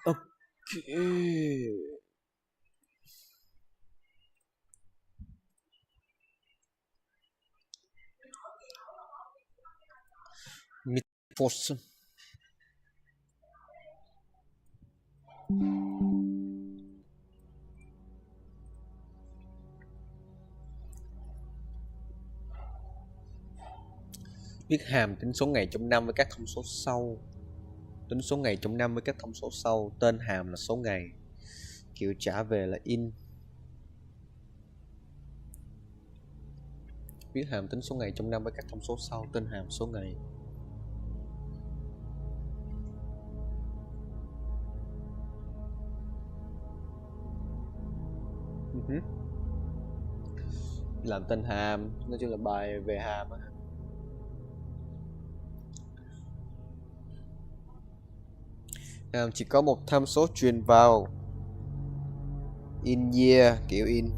Ok. Mitforsen. Viết hàm tính số ngày trong năm với các thông số sau. Tính số ngày trong năm với các thông số sau. Tên hàm là số ngày. Kiểu trả về là in. Viết hàm tính số ngày trong năm với các thông số sau. Tên hàm số ngày. Làm tên hàm, nói chung là bài về hàm. Hàm chỉ có một tham số truyền vào. In year, kiểu in.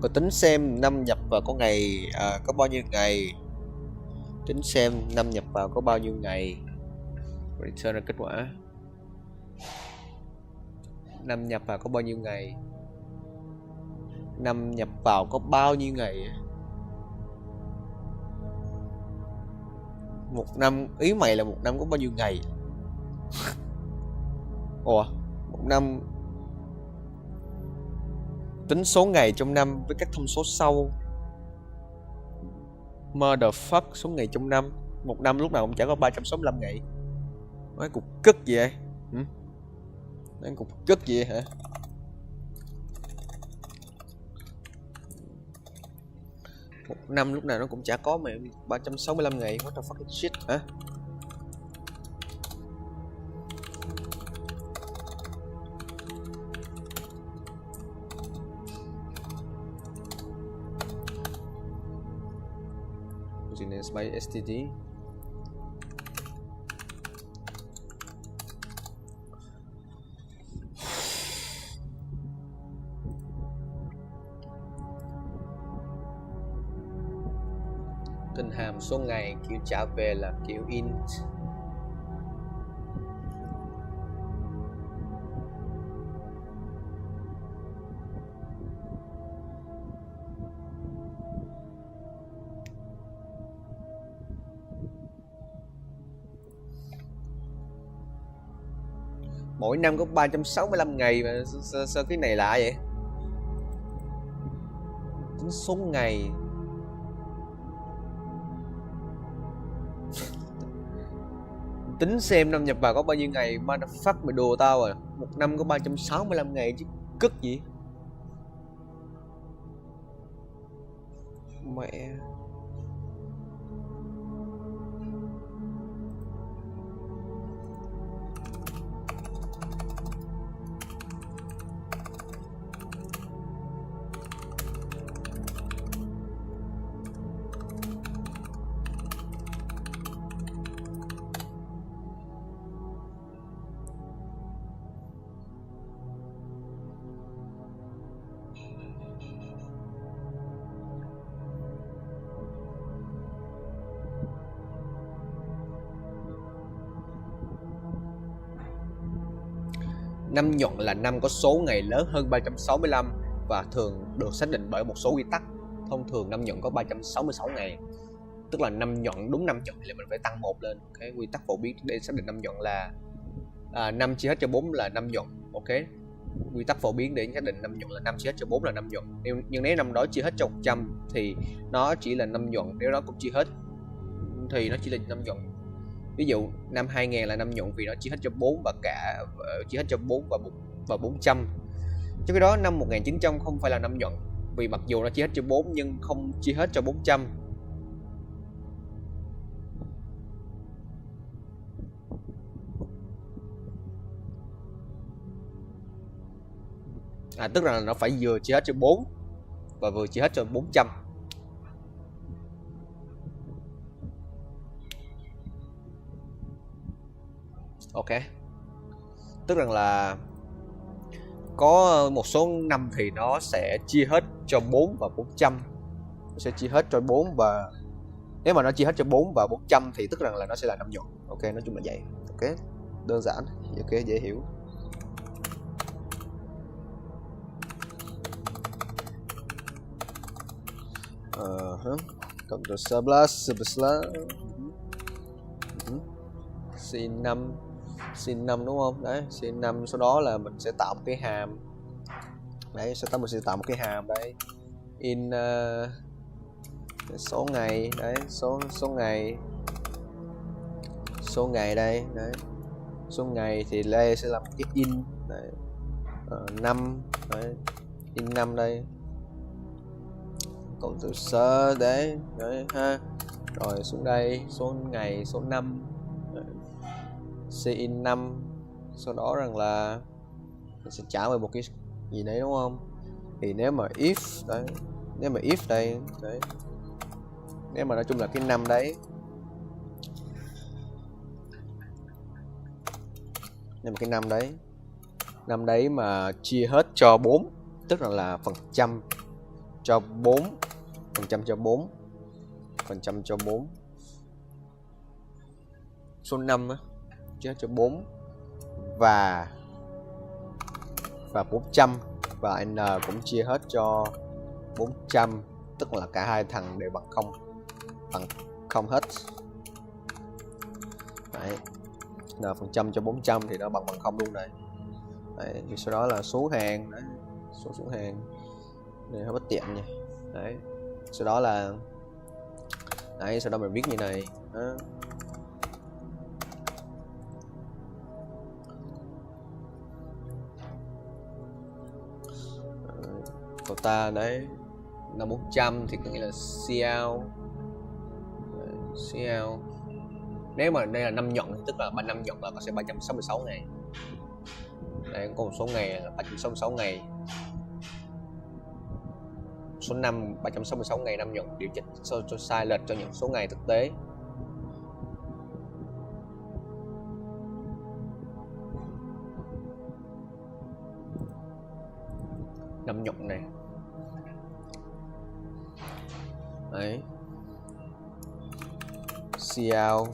Còn tính xem năm nhập vào có ngày, có bao nhiêu ngày. Tính xem năm nhập vào có bao nhiêu ngày. Return ra kết quả. Năm nhập vào có bao nhiêu ngày. Năm nhập vào có bao nhiêu ngày. Một năm, ý mày là một năm có bao nhiêu ngày? Ủa, một năm tính số ngày trong năm với các thông số sau. Motherfuck, số ngày trong năm. Một năm lúc nào cũng chả có 365 ngày. Nói cục cất gì vậy? Nói cục cất gì vậy hả? Một năm lúc nào nó cũng chả có mà 365 ngày. What the fucking shit hả? Using by STD. Tên hàm số ngày kiểu trả về là kiểu int. Mỗi năm có 365 ngày mà sao cái này lạ vậy? Tính số ngày. Tính xem năm nhập vào có bao nhiêu ngày, motherfuck mày đùa tao à. Một năm có 365 ngày chứ cất gì. Mẹ. Năm nhuận là năm có số ngày lớn hơn 365 và thường được xác định bởi một số quy tắc. Thông thường năm nhuận có 366 ngày. Tức là năm nhuận, đúng năm nhuận thì mình phải tăng 1 lên. Cái quy tắc phổ biến để xác định năm nhuận là 5 chia hết cho 4 là năm nhuận. Ok. Quy tắc phổ biến để xác định năm nhuận là 5 chia hết cho 4 là năm nhuận. Nhưng nếu năm đó chia hết cho 100 thì nó chỉ là năm nhuận. Nếu đó cũng chia hết thì nó chỉ là năm nhuận. Ví dụ năm 2000 là năm nhuận vì nó chia hết cho 4 và chia hết cho 4 và 400. Trong khi đó năm 1900 không phải là năm nhuận vì mặc dù nó chia hết cho 4 nhưng không chia hết cho 400. Tức là nó phải vừa chia hết cho 4 và vừa chia hết cho 400. Ok. Tức rằng là có một số năm thì nó sẽ chia hết cho 4 và 400. Nó sẽ chia hết cho 4 và nếu mà nó chia hết cho 4 và 400 thì tức rằng là nó sẽ là năm nhuận. Ok, nói chung là vậy. Ok, đơn giản. Ok, dễ hiểu. Cộng từ surplus sin5 đúng không? Đấy, sin5 sau đó là mình sẽ tạo một cái hàm. Đấy, sau đó mình sẽ tạo một cái hàm đây. In số ngày, đấy, số ngày. Số ngày đây, đấy. Số ngày thì đây sẽ làm cái in đấy. 5, đấy. In 5 đây. Cộng từ sơ đấy ha. Rồi xuống đây số ngày số 5 in 5. Sau đó rằng là mình sẽ trả về một cái gì đấy đúng không? Thì nếu mà if đấy, nếu mà if đây đấy, nếu mà nói chung là cái năm đấy, nếu mà cái năm đấy mà chia hết cho 4 tức là phần trăm cho 4, phần trăm cho 4 số 5 á, chia hết cho 4 và 400 và n cũng chia hết cho 400, tức là cả hai thằng đều bằng không hết. Đấy, n phần trăm cho 400 thì nó bằng không luôn này. Đấy, thì sau đó là số hàng đấy, số hàng này hơi bất tiện nha. Đấy, sau đó là Đấy, sau đó mình viết như này đó. Cậu ta đấy là 400 thì có nghĩa là CL. Nếu mà đây là 5 nhuận tức là 5 nhuận là sẽ 366 ngày. Đây có một số ngày là 366 ngày. Số 5 366 ngày 5 nhuận điều chỉnh cho sai lệch cho những số ngày thực tế. Năm nhuận này. Đấy. CL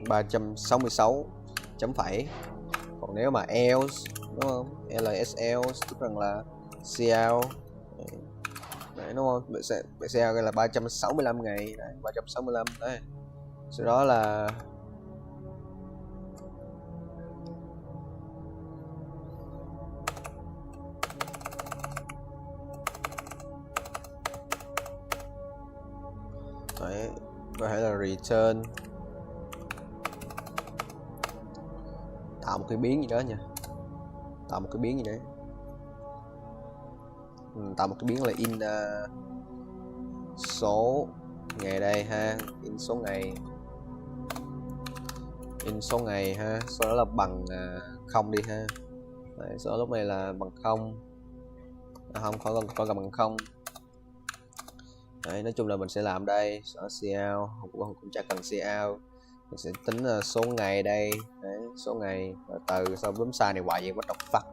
366 chấm phẩy. Còn nếu mà else đúng không? LSL tức rằng là CL. Đấy đúng không? CL là 365 ngày đấy, 365 đấy. Sau đó là đấy, có thể là return, tạo một cái biến gì đó nha, tạo một cái biến gì đấy, tạo một cái biến là in số ngày đây ha, in số ngày ha, sau đó là bằng 0 đi ha. Đấy, sau đó lúc này là bằng 0, không còn bằng 0. Đấy, nói chung là mình sẽ làm đây, sở CL cũng chẳng cần CL, mình sẽ tính số ngày đây. Đấy, số ngày từ sau bấm sai này hoài vậy bắt đầu phật,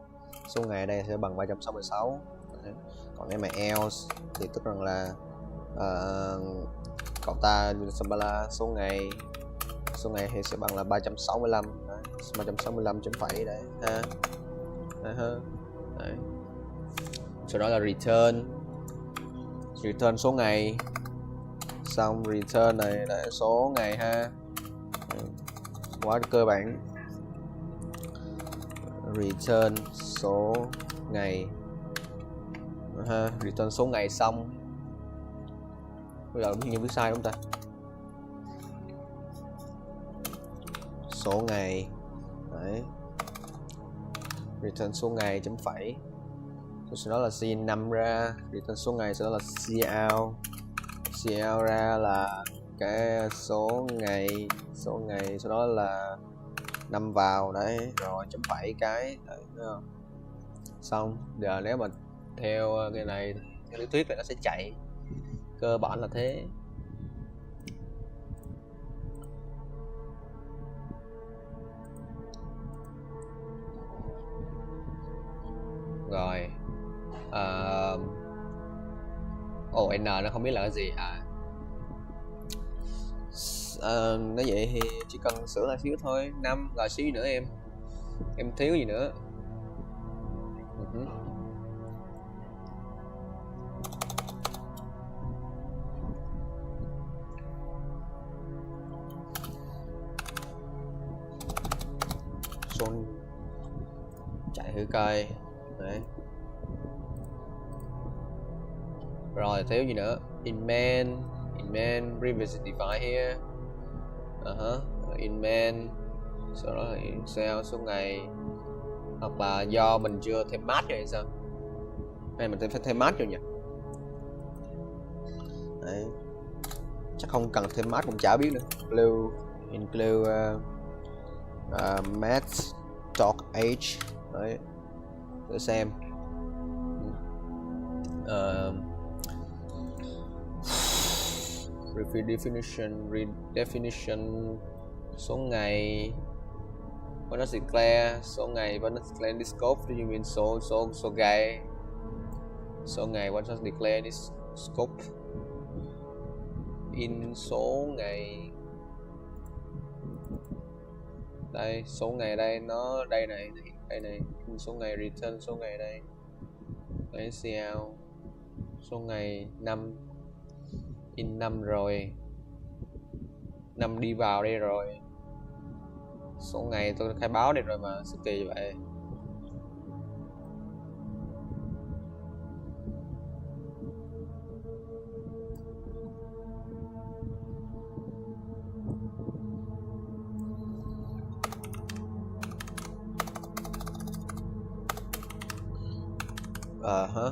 số ngày đây sẽ bằng 366. Đấy. Còn nếu mà else thì tức rằng là cậu ta số ngày thì sẽ bằng là 365. Đấy, 365 chấm phẩy đấy ha. Đấy. Sau đó là return số ngày, xong return này là số ngày ha. Quá cơ bản, return số ngày ha, return số ngày xong. Bây giờ như viết sai đúng không ta? Số ngày đấy, return số ngày chấm phẩy, sau đó là C5 ra, return số ngày, sau đó là CL ra là cái số ngày, sau đó là 5 vào đấy, rồi chấm phẩy cái đấy, đúng không? Xong giờ nếu mà theo cái này, theo lý thuyết là nó sẽ chạy, cơ bản là thế. Rồi N nó không biết là cái gì hả? Nói vậy thì chỉ cần sửa lại xíu thôi. 5 rồi xíu nữa em thiếu gì nữa. Son chạy thử coi đấy. Rồi thiếu gì nữa? In main revisit define here. In main, sau đó là in cell số ngày, hoặc là do mình chưa thêm mát rồi hay sao? Hay mình phải thêm mát rồi nhỉ? Đấy. Chắc không cần thêm mát cũng chả biết nữa. Include mat dot age. Đấy. Để xem. Redefinition số ngày, when nó declare số ngày, when nó declare this scope, do you mean số ngày, when nó declare this scope, in số ngày đây, số ngày đây, nó đây này, in số ngày, return số ngày đây đấy, CL số ngày 5, in 5 rồi, 5 đi vào đây rồi, số ngày tôi khai báo đây rồi mà, sao kỳ vậy? Hả?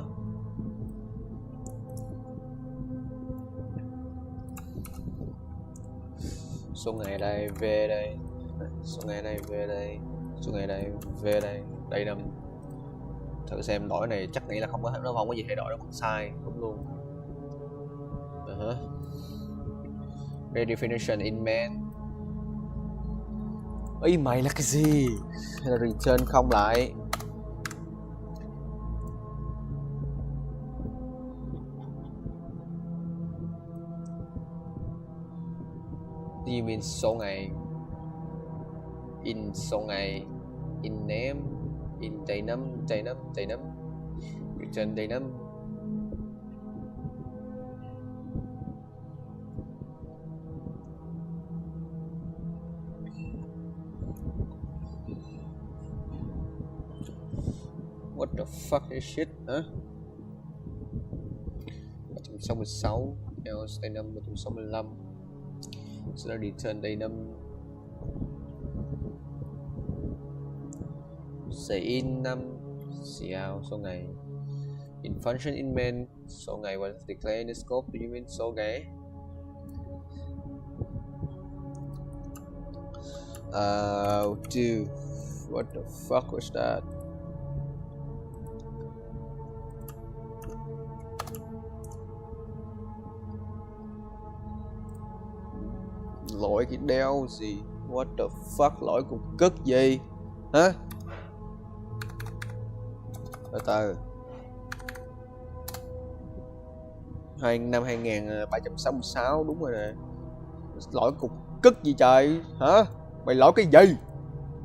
Số ngày đây, về đây. Số ngày đây, về đây. Số ngày đây, về đây. Đây năm. Thử xem lỗi này chắc nghĩ là không có, nó không có gì thay đổi, nó vẫn sai đúng luôn. Redefinition in man. Ý mày là cái gì? Hay là return không lại? Do you mean số ngày? In số ngày, in name, in day năm, return day năm. What the fuck is shit hả? 366 else day năm 365 sẽ là return day năm. Sẽ in năm see out số ngày. In function in main số ngày was declared in the scope. Do you mean số ngày? Dude, what the fuck was that? Lỗi cái đeo gì? What the fuck, lỗi cục cất gì? Hả? Từ từ. Năm 2366 đúng rồi nè. Lỗi cục cất gì trời? Hả? Mày lỗi cái gì?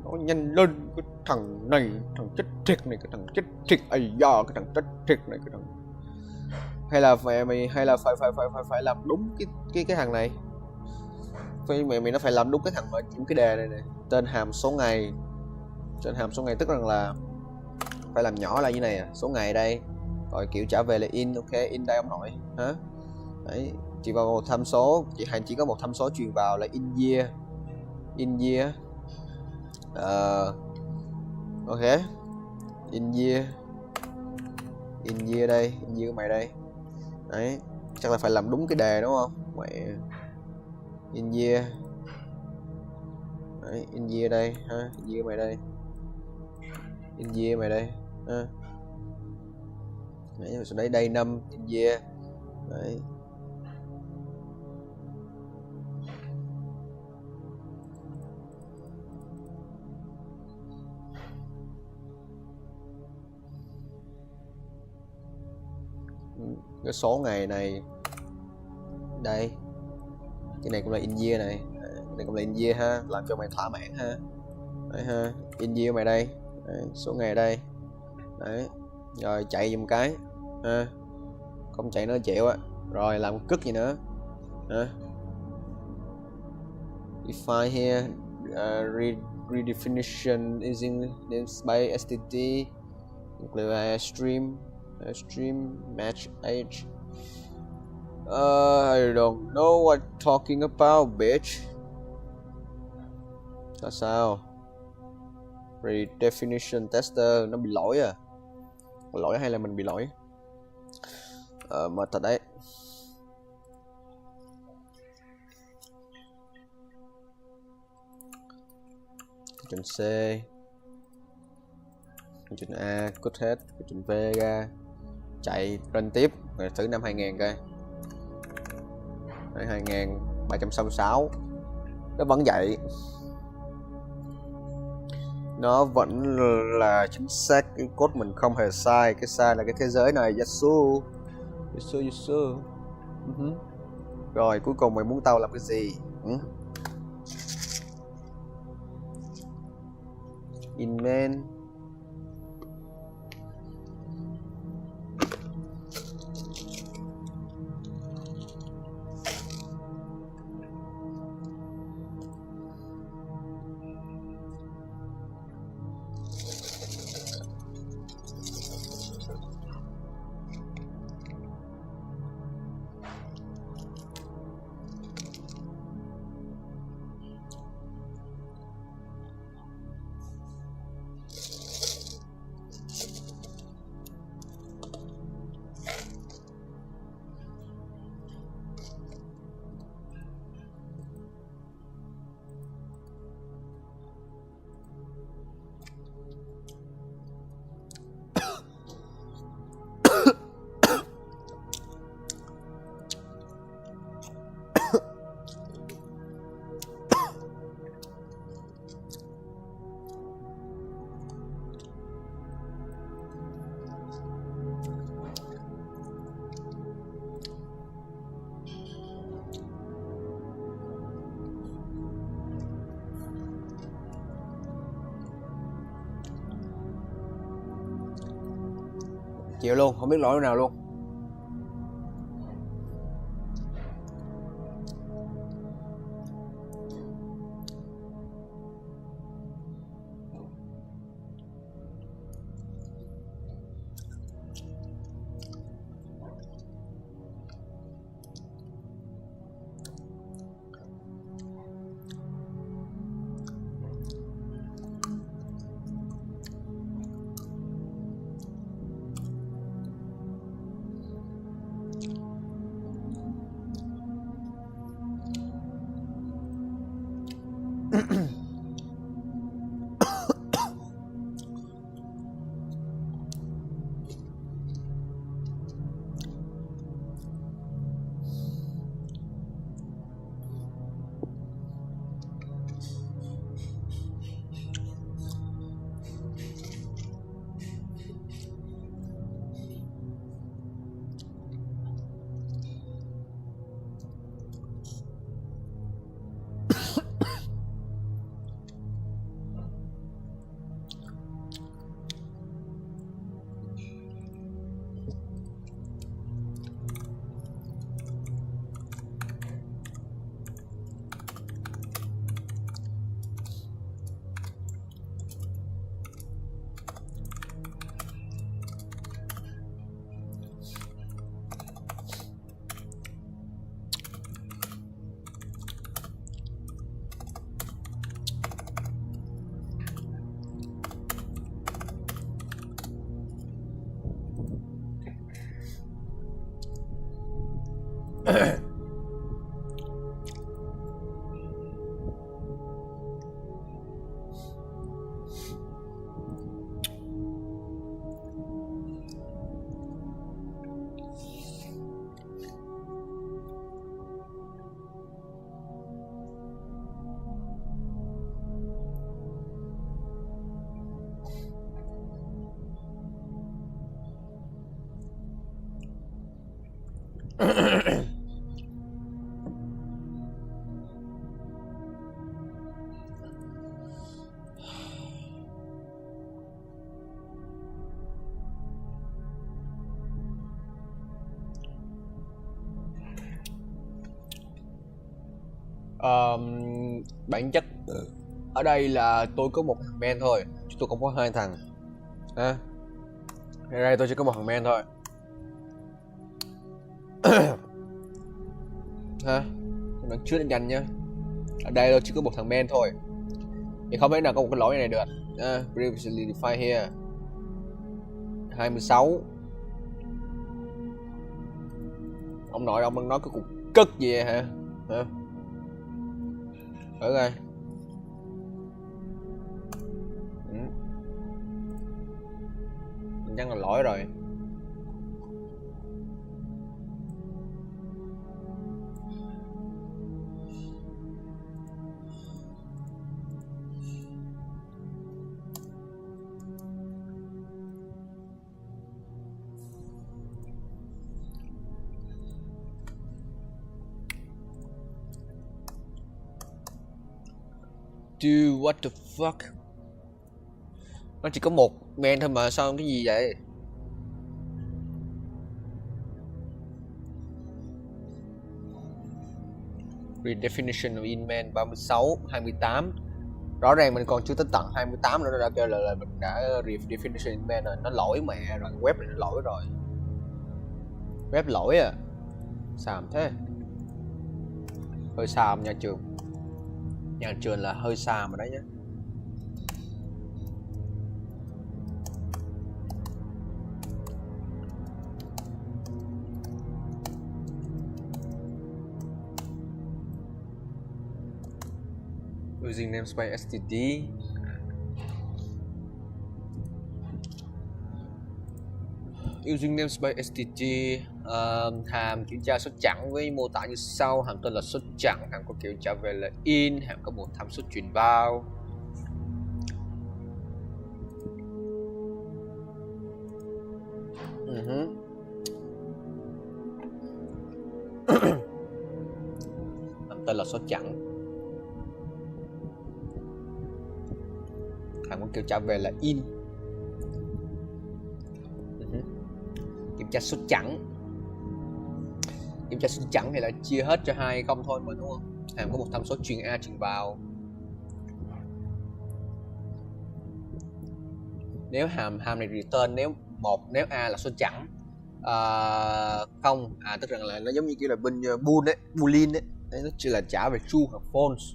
Nói nhanh lên, cái thằng này, thằng chết triệt này, cái thằng chết triệt ây da, cái thằng chết triệt này, cái thằng. Hay là phải làm đúng cái thằng này. Mày nó phải làm đúng cái thằng ở những cái đề này nè. Tên hàm số ngày. Tên hàm số ngày tức là phải làm nhỏ lại như này à. Số ngày đây. Rồi kiểu trả về là in, ok, in đây ông nội. Hả? Đấy, chỉ vào một tham số, chỉ có một tham số truyền vào là in year. In year. Ok. In year. In year đây, in year của mày đây. Đấy, chắc là phải làm đúng cái đề đúng không? Mày in year. Đấy, in year đây ha, in year mày đây. In year mày đây ha. Đấy, rồi đây năm in year. Đấy. Cái số ngày này đây, cái này cũng là in year này, cái này cũng là in year ha, làm cho mày thỏa mãn ha. Đấy ha, in year mày đây. Đấy, số ngày đây. Đấy, rồi chạy giùm cái ha, không chạy nó chịu á. Rồi làm cất gì nữa ha. Define here redefinition using names by STT include stream match age. I don't know what talking about, bitch. Là sao? Redefinition tester nó bị lỗi à? Lỗi hay là mình bị lỗi? Mà thật đấy. Chọn C, chọn A, code hết, chọn V ra, chạy run tiếp, rồi thử năm 2000 coi. 2366 nó vẫn vậy, nó vẫn là chính xác, cái code mình không hề sai, cái sai là cái thế giới này. Yes sir. Rồi cuối cùng mày muốn tao làm cái gì? In main Chịu luôn, không biết lỗi nào luôn. Bản chất ở đây là tôi có một thằng men thôi, chứ tôi không có hai thằng. Ở đây tôi chỉ có một thằng men thôi. Nói trước đến nhanh nhá. Ở đây tôi chỉ có một thằng men thôi, thì không thể nào có một cái lỗi này được. Previously defined here 26. Ông nội ông đang nói cái cục cất gì vậy hả? Thử coi. Chắc là lỗi rồi. Dude, what the fuck? Nó chỉ có một men thôi mà, sao cái gì vậy? Redefinition of in men 36, 28. Rõ ràng mình còn chưa tới tận 28 nữa, nó đã kêu là mình đã redefinition in men rồi. Nó lỗi mẹ rồi, web này nó lỗi rồi. Web lỗi à? Xàm thế. Hơi xàm nha trường. Nhà trường là hơi xàm rồi đấy nhé. Using namespace std. Using namespace std, hàm kiểm tra số chẵn với mô tả như sau. Hàm tên là số chẵn, hàm có kiểu trả về là in, hàm có một tham số truyền vào. Hàm tên là số chẵn, hàm có kiểu trả về là in. tra số chẵn. Kiểm tra số chẵn thì là chia hết cho 2 không thôi mà, đúng không? Hàm có một tham số truyền A truyền vào. Nếu hàm này return nếu A là số chẵn, không, tức là nó giống như kiểu là bên boolean ấy, nó chỉ là trả về true hoặc false.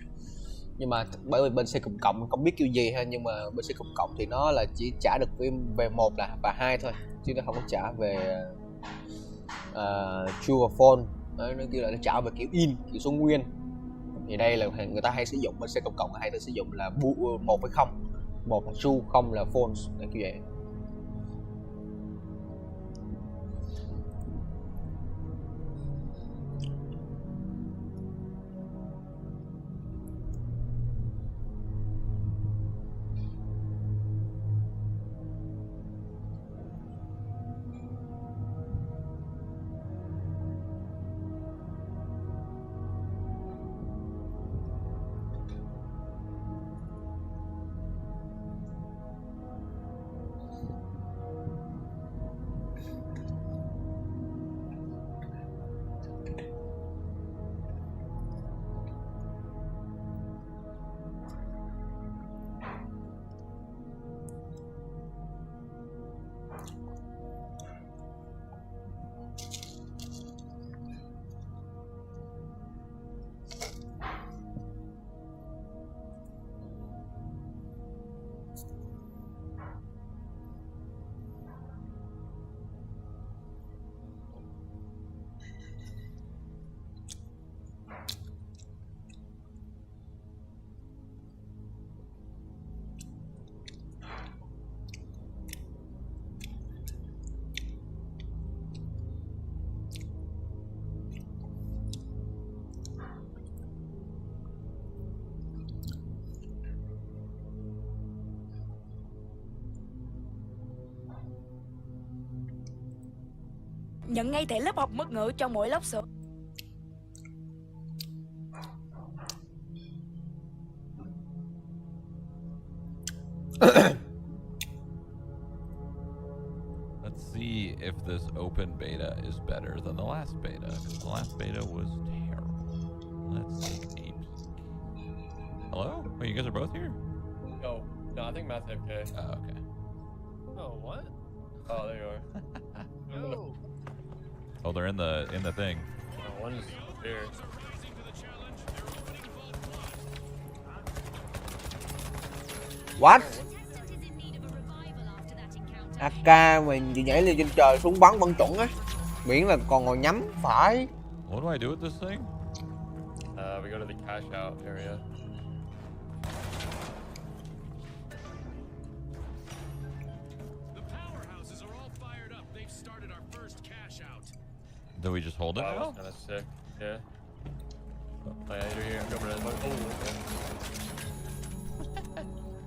Nhưng mà bởi vì bên C cộng không biết kiểu gì ha, nhưng mà bên C cộng thì nó là chỉ trả được về 1 và 2 thôi, chứ nó không có trả về true và false. Nó kêu là nó trả về kiểu in, kiểu số nguyên. Thì đây là người ta hay sử dụng, bên C cộng hay sử dụng là 1 với 0, 1 là true, 0 là false, là kiểu vậy. Nhận ngay thẻ lớp học mất ngữ trong mỗi lớp sửa. Let's see if this open beta is better than the last beta, because the last beta was terrible. Let's take a peek. Hello? Wait, you guys are both here? No, I think Matt's AFK. Oh, okay. Oh, what? Oh, there you are. No. Oh, they're in the thing. Oh, one's here. What? AK mình chỉ nhảy lên trên trời xuống bắn vẫn chuẩn á, miễn là còn ngồi nhắm phải. What do I do with this thing? We go to the cash out area. Do we just hold it? Wow, that was kind of sick. Yeah. Oh yeah, you're here. I'm coming in. Oh, okay.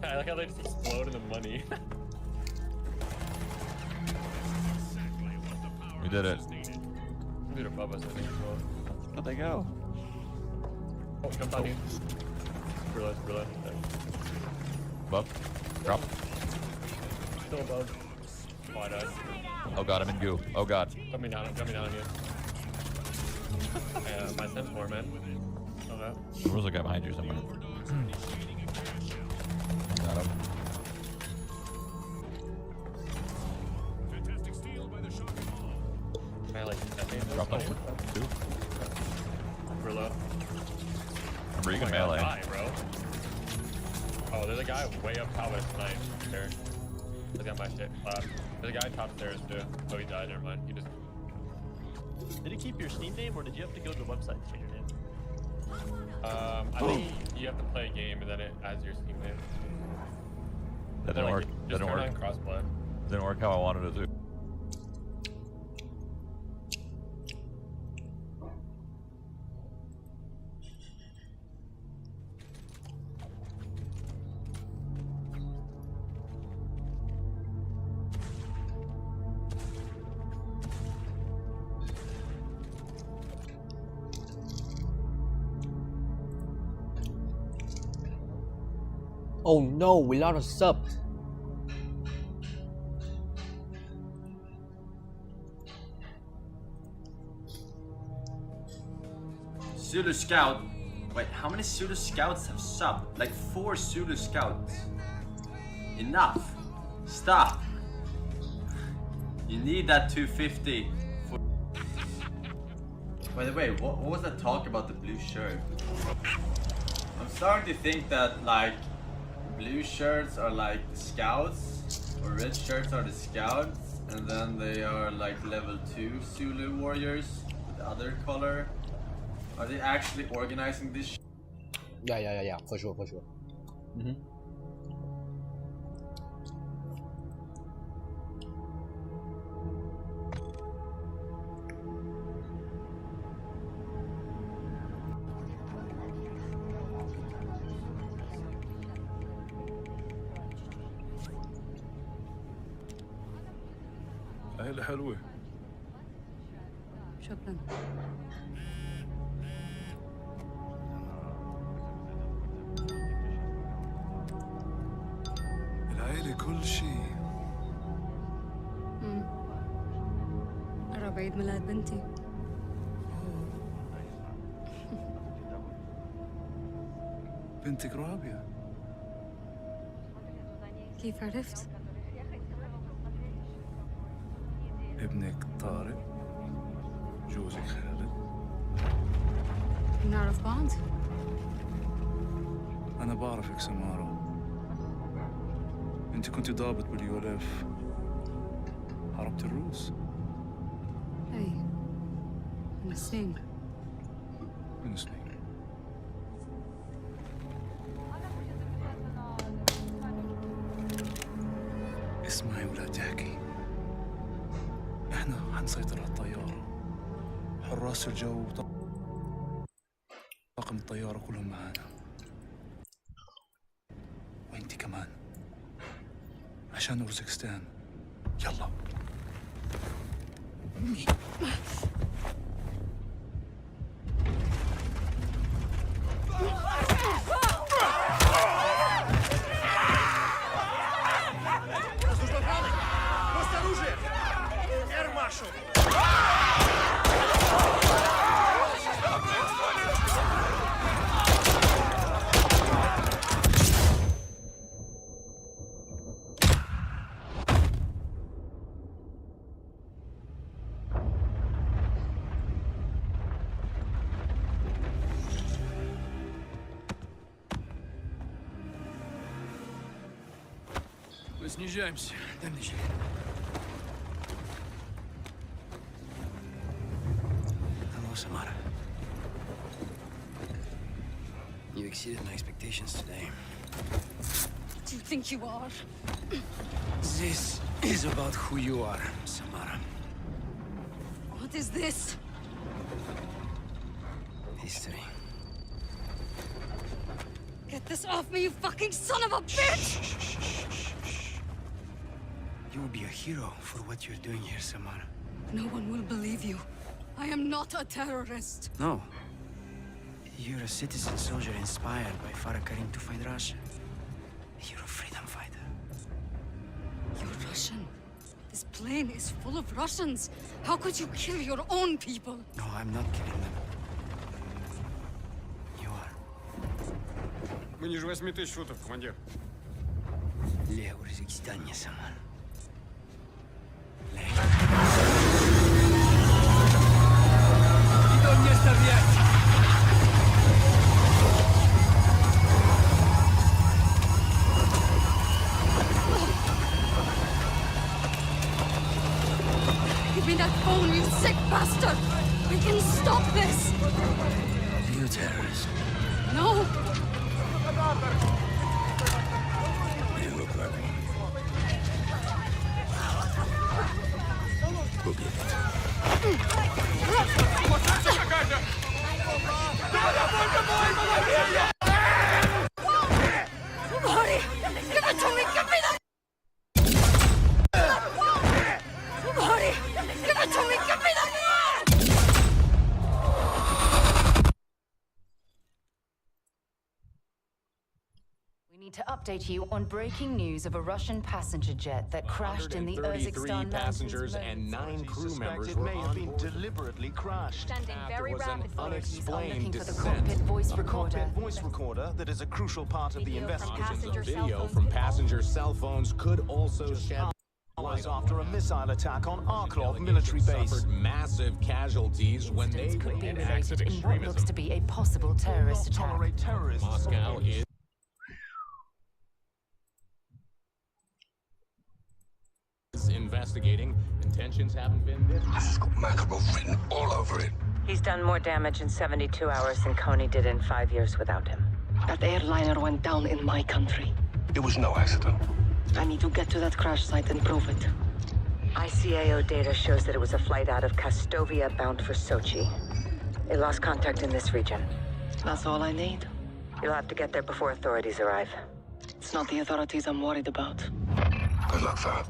I like how they just explode in the money. We did it. Dude above us, I think, as well. Where'd they go? Oh, jumped on you. Realize. Above. Drop. Still above. Oh, I died. Oh god, I'm in goo. Oh god. Coming down on you. Yeah, my 10-4, man. Okay. There was a guy behind you somewhere. Got him. I like Drop on you. Two. We're low. Remember, you can Oh my melee. God, die, bro. Oh, there's a guy way up top with a snipe there. He's got my shit. There's a guy top stairs too. Oh, he died. Never mind. He just. Did you keep your Steam name, or did you have to go to the website to change your name? I think you have to play a game and then it adds your Steam name. That didn't work. Just Didn't turn work. on crossplay. Didn't work how I wanted it to. Oh no, we lost a sub. Zulu Scout. Wait, how many Zulu Scouts have subbed? Like 4 Zulu Scouts. Enough. Stop. You need that 250 for... By the way, what was that talk about the blue shirt? I'm starting to think that like blue shirts are like the scouts or red shirts are the scouts and then they are like level 2 Zulu warriors with the other color. Are they actually organizing this? Yeah, for sure. عيلة حلوة. شكرا. العيلة كل شيء. قرب عيد ميلاد بنتي. بنتك رابية. كيف عرفت؟ ابنك طارق. جوزك خالد. نعرف بعض؟ أنا بعرفك سمارة. أنت كنت ضابط باليولف. حاربت الروس. أي من سنين. من سنين. اسمعي ولا تحكي. احنا حنسيطر على الطيارة. حراس الجو طاقم الطيارة كلهم معانا. وانتي كمان. عشان أورزكستان. يلا. Снижаемся. Дальше. Hello, Samara. You exceeded my expectations today. Do you think you are? This is about who you are, Samara. What is this? History. Get this off me, you fucking son of a bitch! You will be a hero for what you're doing here, Samara. No one will believe you. I am not a terrorist. No. You're a citizen soldier inspired by Farah Karim to fight Russia. You're a freedom fighter. You're Russian. This plane is full of Russians. How could you kill your own people? No, I'm not killing them. You are. Мы ниже 8000 футов, командир. Лео Узбекистане, Самара. Give me that phone, you sick bastard! We can stop this! You terrorist. No! You look like one. Go get it. Marty! Give it to me! Give me that! Marty! Give it to me! Give me that! to update you on breaking news of a Russian passenger jet that crashed in the 133 Urzikstan passengers Mountains. and 9 crew members Suspected were may have on been board. deliberately crashed. Standing very was an rapid. Authorities are looking unexplained for the descent. cockpit voice A recorder. cockpit voice recorder that is a crucial part of the Video from investigation. passenger cell Video phones from could passenger cell phones could also shed Hours light on after a what missile attack on Arklov delegation military base. suffered massive casualties when they Incidents could be went related in what looks to be a possible terrorist Not attack. tolerate terrorists. Moscow is investigating. Intentions haven't been this. This has got Makarov written all over it. He's done more damage in 72 hours than Coney did in 5 years without him. That airliner went down in my country. It was no accident. I need to get to that crash site and prove it. ICAO data shows that it was a flight out of Kastovia bound for Sochi. They lost contact in this region. That's all I need. You'll have to get there before authorities arrive. It's not the authorities I'm worried about. Good luck, fella.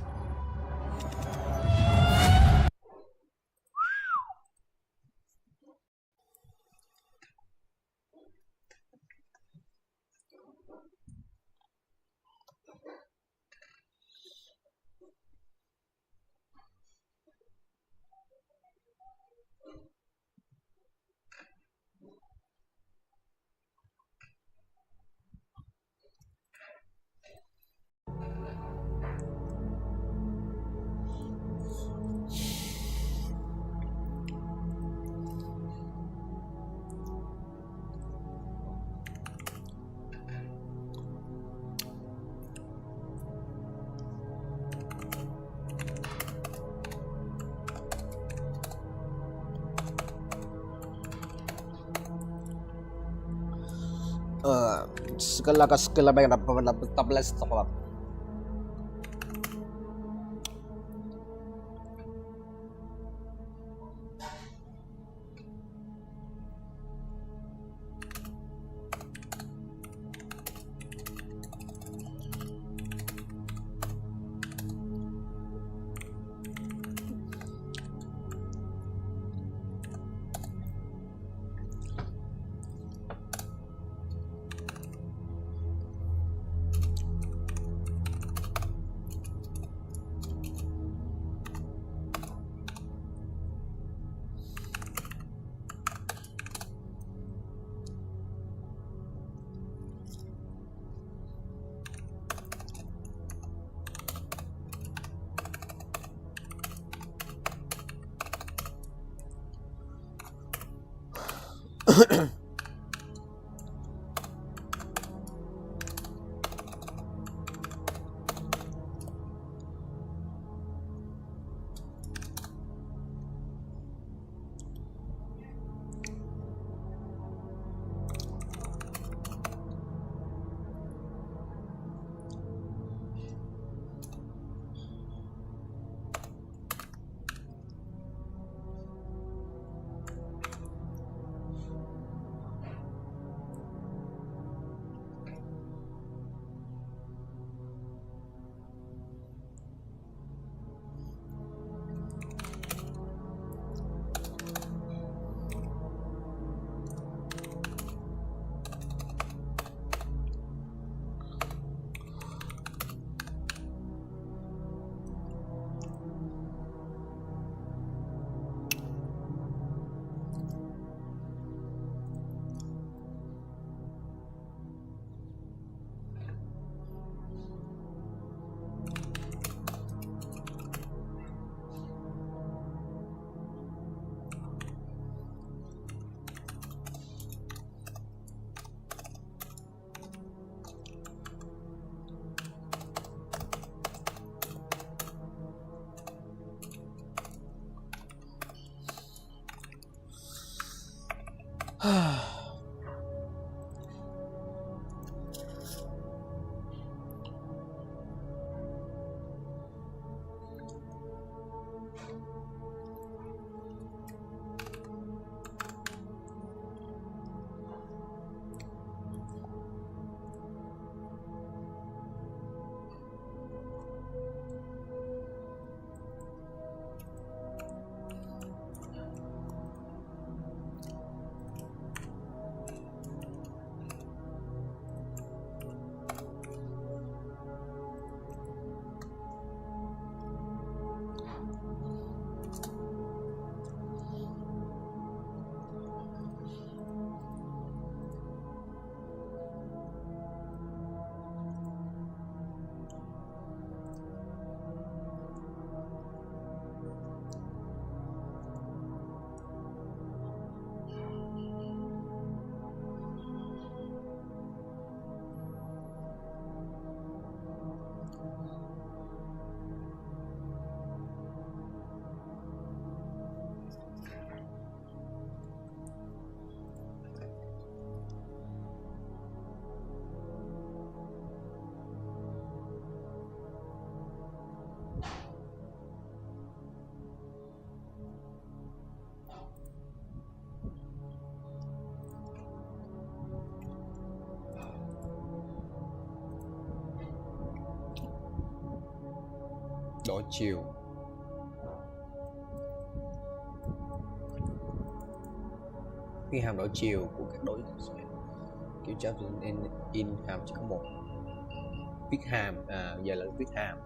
Segala baik dapat 14 soal. Đổi chiều. Cái hàm đổi chiều của các đối kiểu chép in hàm chỉ có một. Viết hàm, giờ là viết hàm.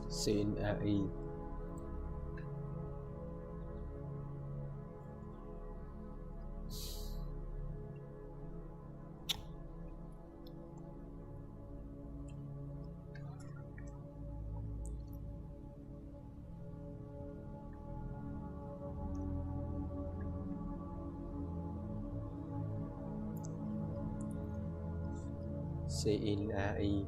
Sin AI. Sin AI.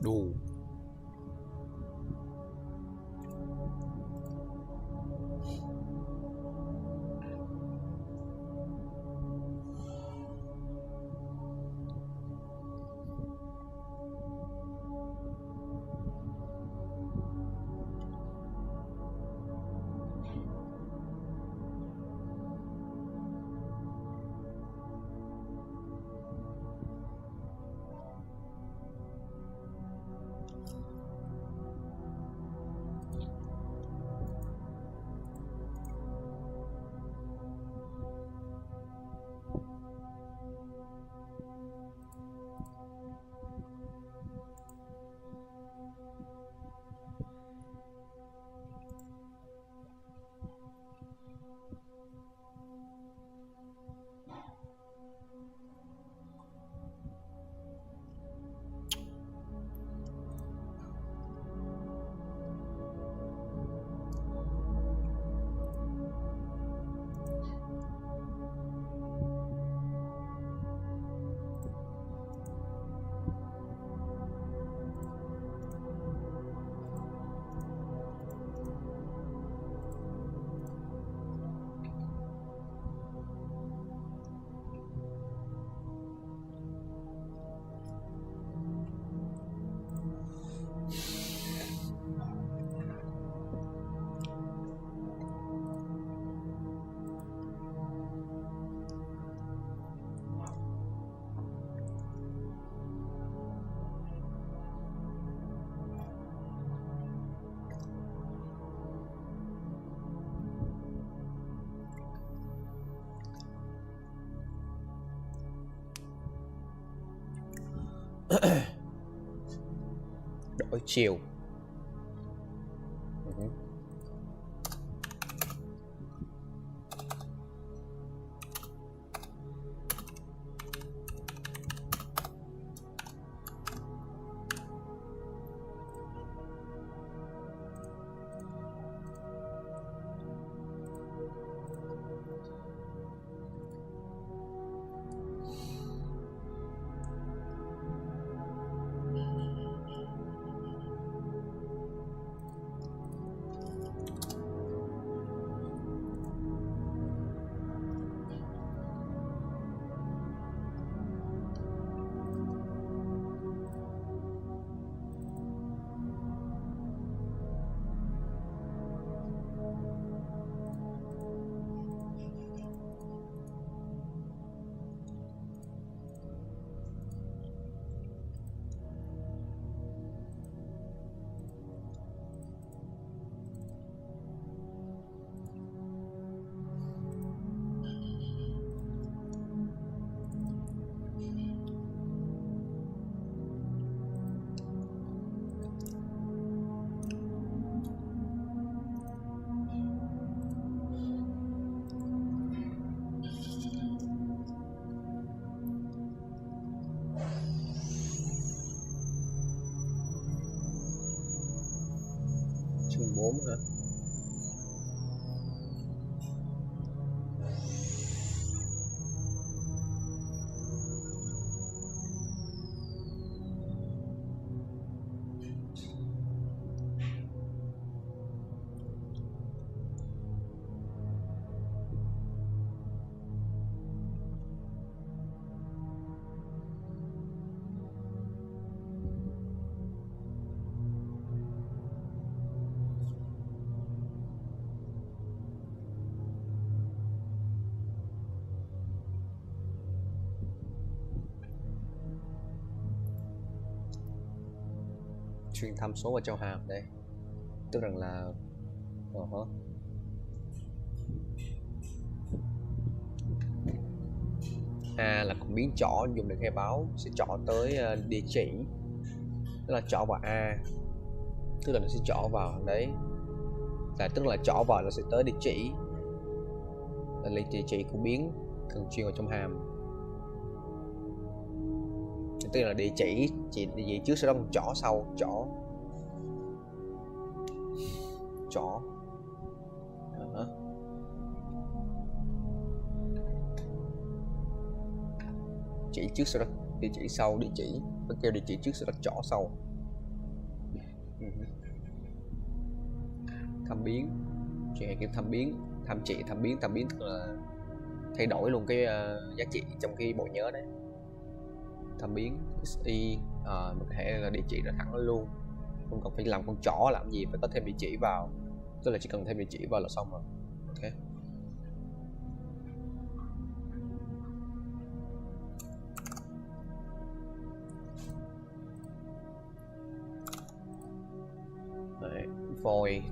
Đù. Đổi chiều. Chương 4 hả? Truyền thăm số vào trong hàm đây, tức rằng là A là cụm biến chỏ dùng để khai báo, sẽ chỏ tới địa chỉ, tức là chỏ vào A, tức là nó sẽ chỏ vào đấy, là tức là chỏ vào nó sẽ tới địa chỉ, là địa chỉ của biến cần truyền vào trong hàm, tức là địa chỉ trước sau đó chỏ sau chỏ chỉ trước sau đó địa chỉ sau địa chỉ, nó kêu địa chỉ trước sau đó chỏ sau. Thăm biến, chuyện này kiểu thăm biến, thăm trị, thăm biến tức là thay đổi luôn cái giá trị trong cái bộ nhớ đấy. Thăm biến xy mình có thể là địa chỉ ra thẳng luôn, không cần phải làm con chỏ làm gì phải có thêm địa chỉ vào, tức là chỉ cần thêm địa chỉ vào là xong rồi. Ok. Đấy, void.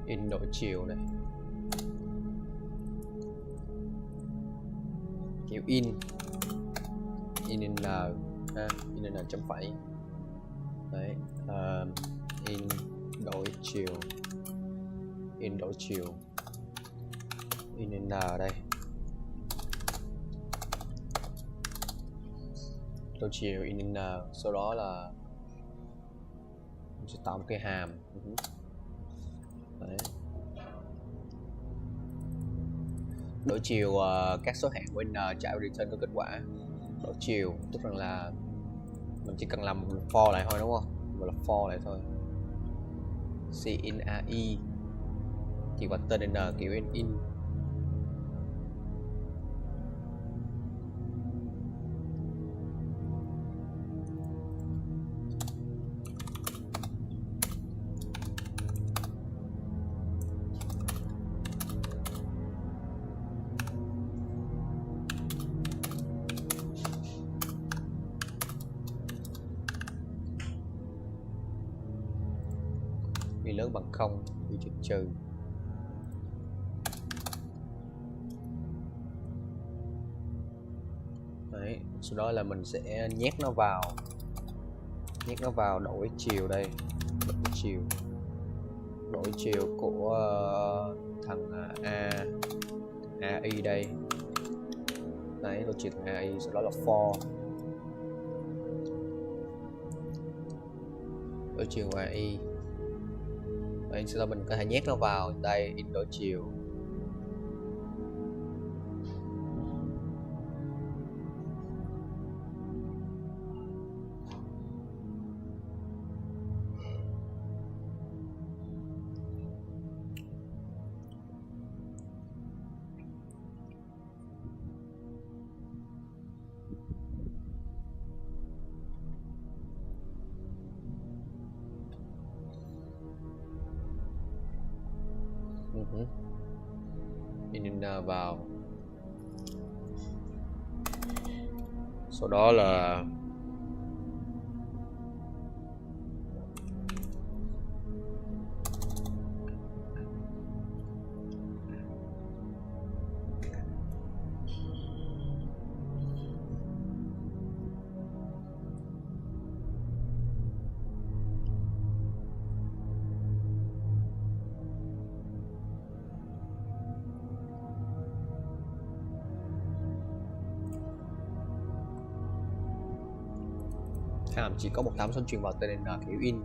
In đổi chiều này, kiểu in in l ha, in l chấm phẩy đấy, in đổi chiều, in đổi chiều, in l đây, đổi chiều in l, sau đó là mình sẽ tạo một cái hàm. Đấy. Đổi chiều các số hạng của n trả return có kết quả. Đổi chiều tức là mình chỉ cần làm một for lại thôi đúng không? Gọi là for lại thôi. In ai chỉ qua tên n kiểu in. Lớn bằng 0 bị trừ. Đấy, sau đó là mình sẽ nhét nó vào đổi chiều đây, đổi chiều của thằng AI đây. Đấy, đổi chiều thằng AI, sau đó là for đổi chiều AI. Đấy, sau đó mình có thể nhét nó vào đây, in đổi chiều. In vào, sau đó là hàm chỉ có một tám số truyền vào tên n kiểu in.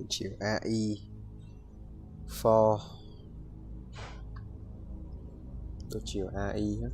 Chiều AI for đổi chiều AI hết.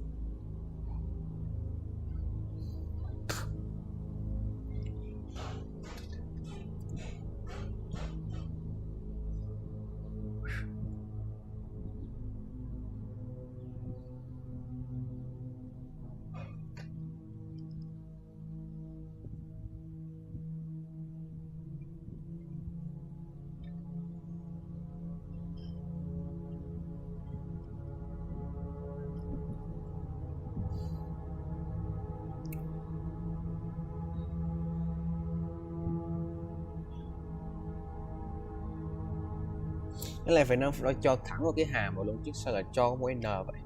Cái này phải nó cho thẳng vào cái hàm vào luôn chứ sao lại cho một n vậy.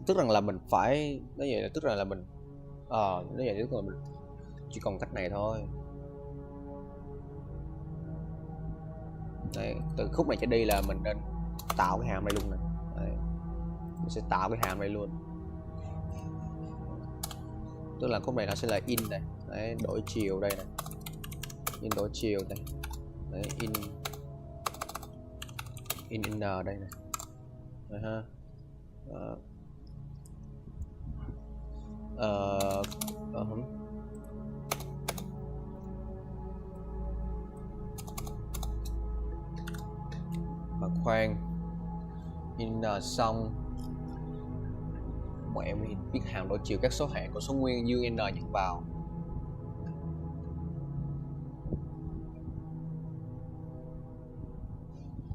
Tức rằng là mình phải nói vậy là tức là mình nói vậy tức là mình chỉ còn cách này thôi. Đấy, từ khúc này trở đi là mình nên tạo cái hàm này luôn nè. Đấy. Mình sẽ tạo cái hàm này luôn. Tức là khúc này nó sẽ là in này. Đấy, đổi chiều đây này. In đổi chiều đây. Đấy, in n đây này. Đấy ha. Mà khoan, in xong bọn em biết hàm đổi chiều các số hạng của số nguyên dương n nhận vào.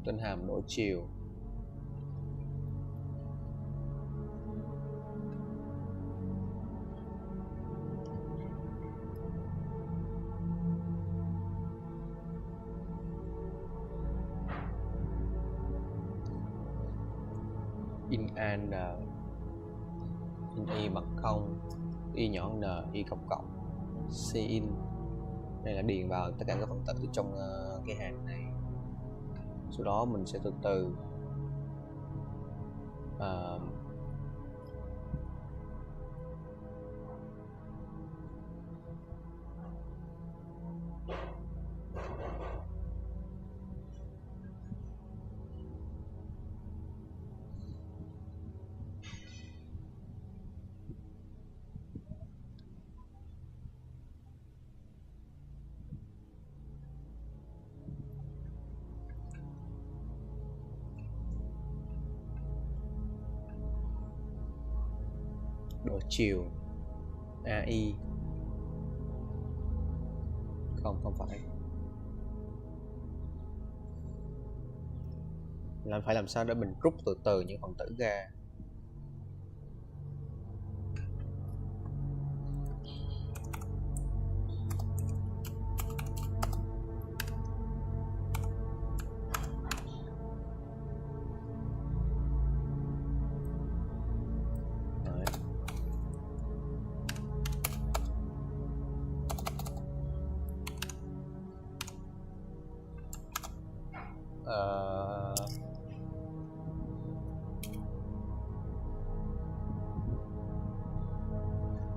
Tên hàm đổi chiều. In a n, in y bằng 0, y nhỏ n, y cộng cộng, c in. Đây là điền vào tất cả các phân tử trong cái hàng này. Sau đó mình sẽ từ từ đổi chiều AI. Không phải. Phải làm sao để mình rút từ từ những phần tử ra.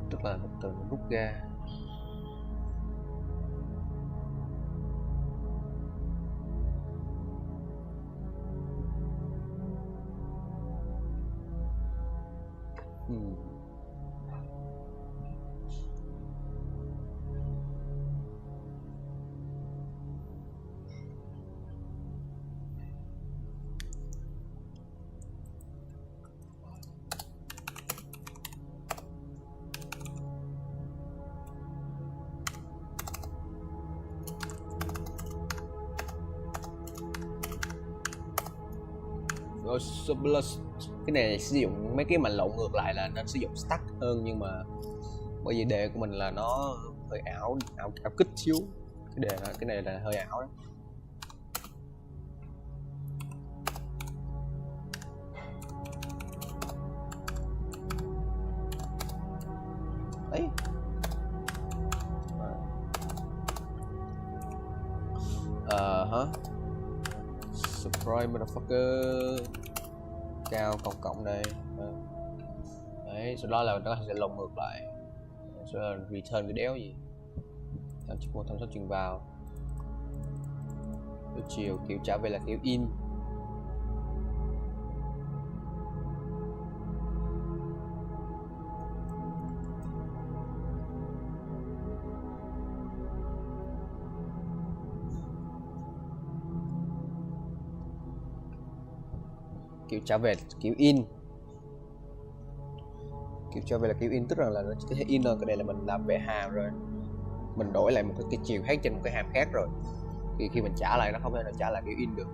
Tức là từ nó rút ra. Cái này sử dụng mấy cái mạch lộn ngược lại là nên sử dụng stack hơn, nhưng mà bởi vì đề của mình là nó hơi ảo kích xíu. Cái này là hơi ảo đó. Đấy. Surprise motherfucker. Cao cộng đây. Đấy, sau đó là nó sẽ lồng ngược lại. Sau đó là return cái đéo gì. Tham số truyền vào. Đổi chiều kiểu trả về là kiểu in. Kiểu trả về kiểu in. Kiểu trả về là kiểu in, tức là nó chỉ có thể in thôi. Cái này là mình làm về hàm rồi, mình đổi lại một cái chiều khác trên một cái hàm khác rồi, thì khi mình trả lại nó không thể nào trả lại kiểu in được.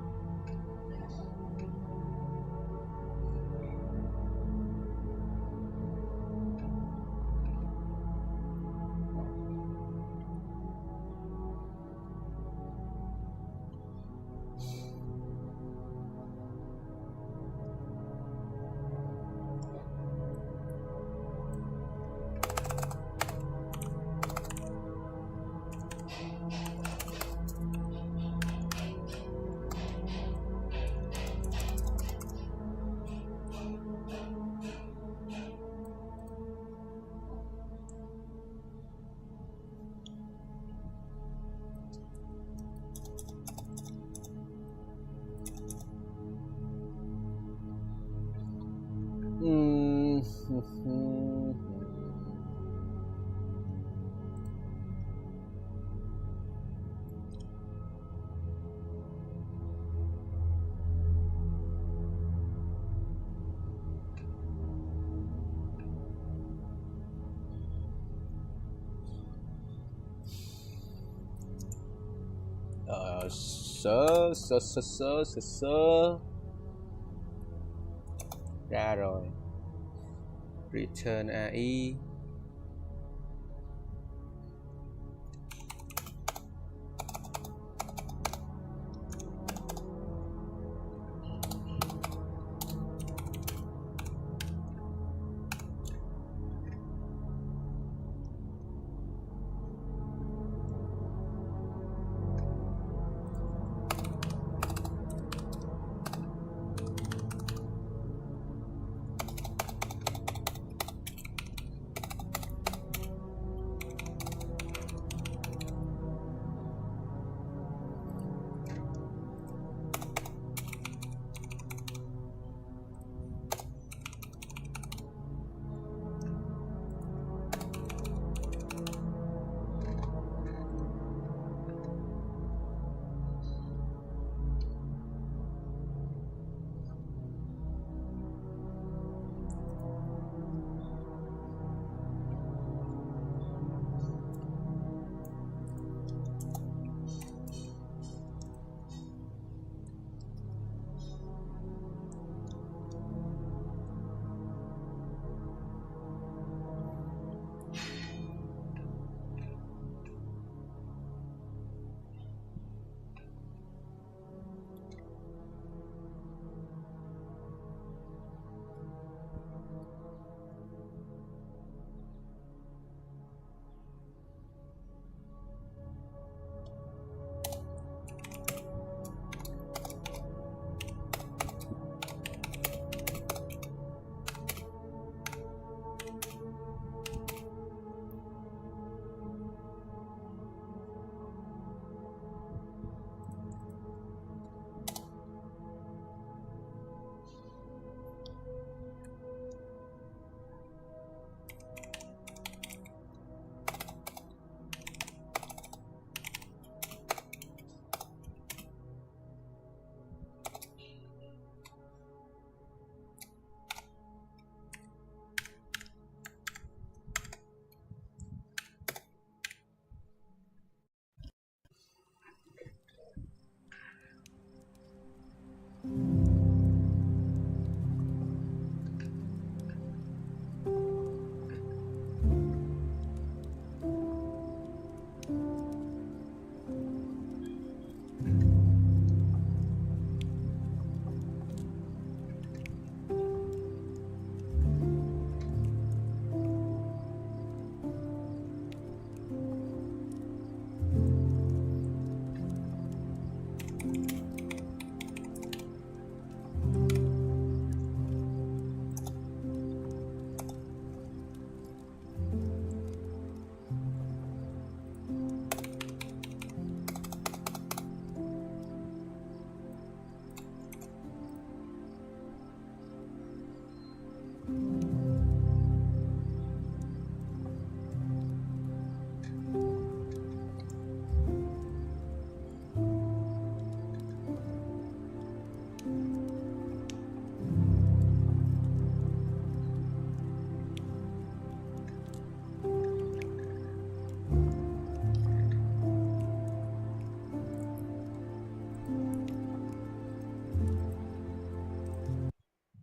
Sơ ra rồi. Return AI.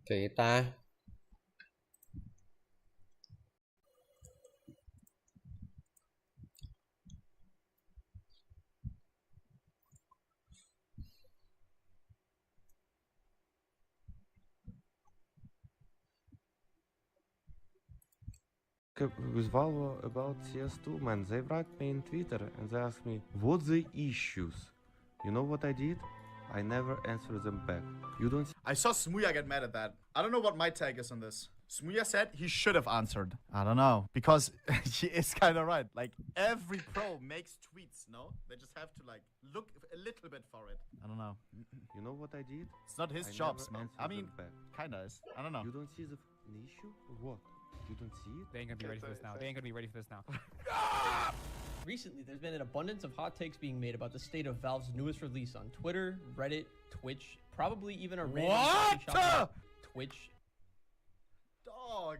Kỳ ta. With Valve about CS2, man, they write me in Twitter and they ask me, what the issues? You know what I did? I never answer them back. You don't. I saw Smuya get mad at that. I don't know what my take is on this. Smuya said he should have answered. I don't know, because he is kind of right. Like, every pro makes tweets, no? They just have to, like, look a little bit for it. I don't know. You know what I did? It's not his I job, never man. answer I mean, them back. kinda is. I don't know. You don't see the. An issue? What? You don't see it? They ain't gonna be ready for this now. They ain't gonna be ready for this now. Recently, there's been an abundance of hot takes being made about the state of Valve's newest release on Twitter, Reddit, Twitch, probably even a random coffee shop. Twitch. Dog.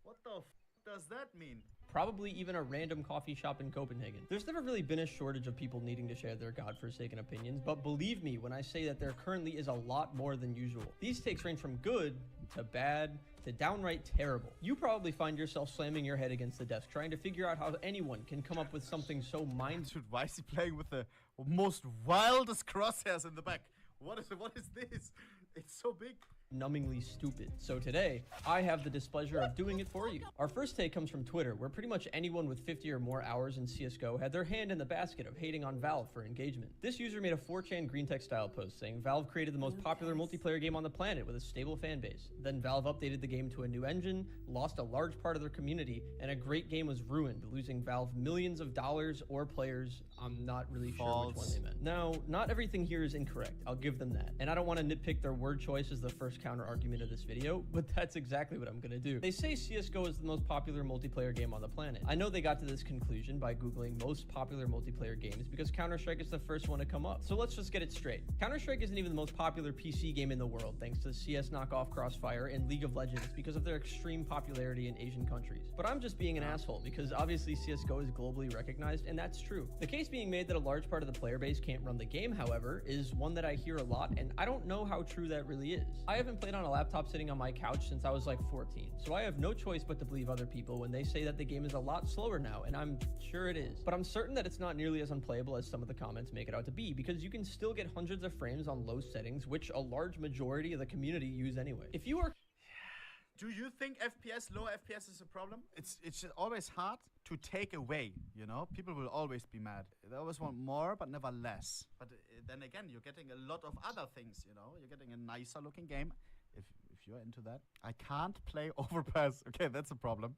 What the f does that mean? Probably even a random coffee shop in Copenhagen. There's never really been a shortage of people needing to share their godforsaken opinions, but believe me when I say that there currently is a lot more than usual. These takes range from good to bad to downright terrible. You probably find yourself slamming your head against the desk trying to figure out how anyone can come up with something so Dude, why is he playing with the most wildest crosshairs in the back? What is this? It's so big. Numbingly stupid. So today, I have the displeasure of doing it for you. Our first take comes from Twitter, where pretty much anyone with 50 or more hours in CSGO had their hand in the basket of hating on Valve for engagement. This user made a 4chan green tech style post saying Valve created the most popular multiplayer game on the planet with a stable fan base. Then Valve updated the game to a new engine, lost a large part of their community, and a great game was ruined, losing Valve millions of dollars or players. I'm not really sure which one they meant. Now, not everything here is incorrect. I'll give them that. And I don't want to nitpick their word choice as the first counter argument of this video, but that's exactly what I'm gonna do. They say CSGO is the most popular multiplayer game on the planet. I know they got to this conclusion by Googling most popular multiplayer games because Counter-Strike is the first one to come up. So let's just get it straight. Counter-Strike isn't even the most popular PC game in the world, thanks to CS knockoff Crossfire and League of Legends because of their extreme popularity in Asian countries. But I'm just being an asshole because obviously CSGO is globally recognized, and that's true. The case being made that a large part of the player base can't run the game, however, is one that I hear a lot, and I don't know how true that really is. I haven't played on a laptop sitting on my couch since I was like 14, so I have no choice but to believe other people when they say that the game is a lot slower now, and I'm sure it is. But I'm certain that it's not nearly as unplayable as some of the comments make it out to be, because you can still get hundreds of frames on low settings, which a large majority of the community use anyway. If you are Do you think low FPS is a problem? It's just always hard to take away, you know? People will always be mad. They always want more, but never less. But then again, you're getting a lot of other things, you know? You're getting a nicer looking game. If you're into that. I can't play overpass. Okay, that's a problem.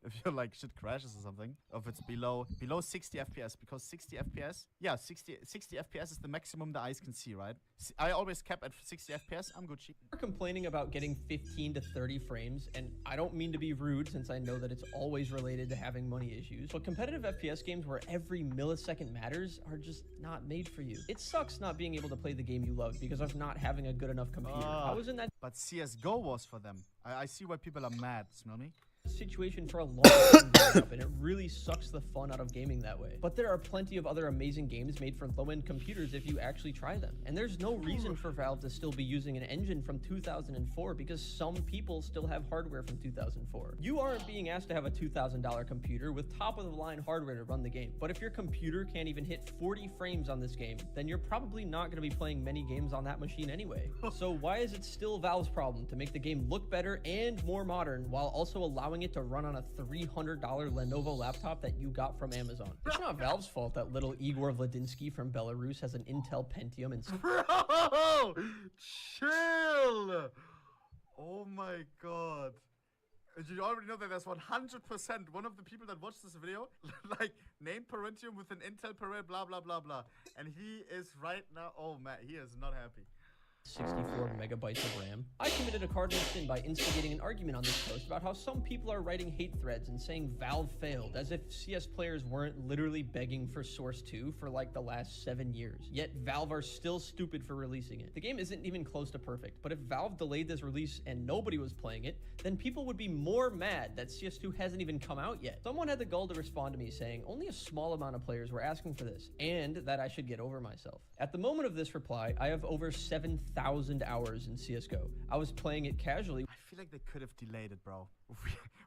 If you're like shit crashes or something. Or if it's below 60 FPS. Because 60 FPS, yeah, 60 FPS is the maximum the eyes can see, right? I always cap at 60 FPS. I'm Gucci. You're complaining about getting 15 to 30 frames, and I don't mean to be rude since I know that it's always related to having money issues, but competitive FPS games where every millisecond matters are just not made for you. It sucks not being able to play the game you love because of not having a good enough computer. I was in that But CSGO was for them. I see why people are mad, smell me? situation for a long time growing up, and it really sucks the fun out of gaming that way. But there are plenty of other amazing games made for low-end computers if you actually try them. And there's no reason for Valve to still be using an engine from 2004 because some people still have hardware from 2004. You aren't being asked to have a $2,000 computer with top-of-the-line hardware to run the game. But if your computer can't even hit 40 frames on this game, then you're probably not going to be playing many games on that machine anyway. So why is it still Valve's problem to make the game look better and more modern while also allowing it to run on a $300 Lenovo laptop that you got from Amazon? It's not Valve's fault that little Igor Vladinsky from Belarus has an Intel Pentium and Bro, chill. Oh my god. You already know that there's 100% one of the people that watched this video, like, named Parentium with an Intel Parade, blah, blah, blah, blah. And he is right now, oh man, he is not happy. 64 megabytes of RAM. I committed a cardinal sin by instigating an argument on this post about how some people are writing hate threads and saying Valve failed, as if CS players weren't literally begging for Source 2 for like the last 7 years. Yet Valve are still stupid for releasing it. The game isn't even close to perfect, but if Valve delayed this release and nobody was playing it, then people would be more mad that CS2 hasn't even come out yet. Someone had the gall to respond to me saying only a small amount of players were asking for this, and that I should get over myself. At the moment of this reply, I have over 7,000 hours in CSGO. I was playing it casually. I feel like they could have delayed it, bro.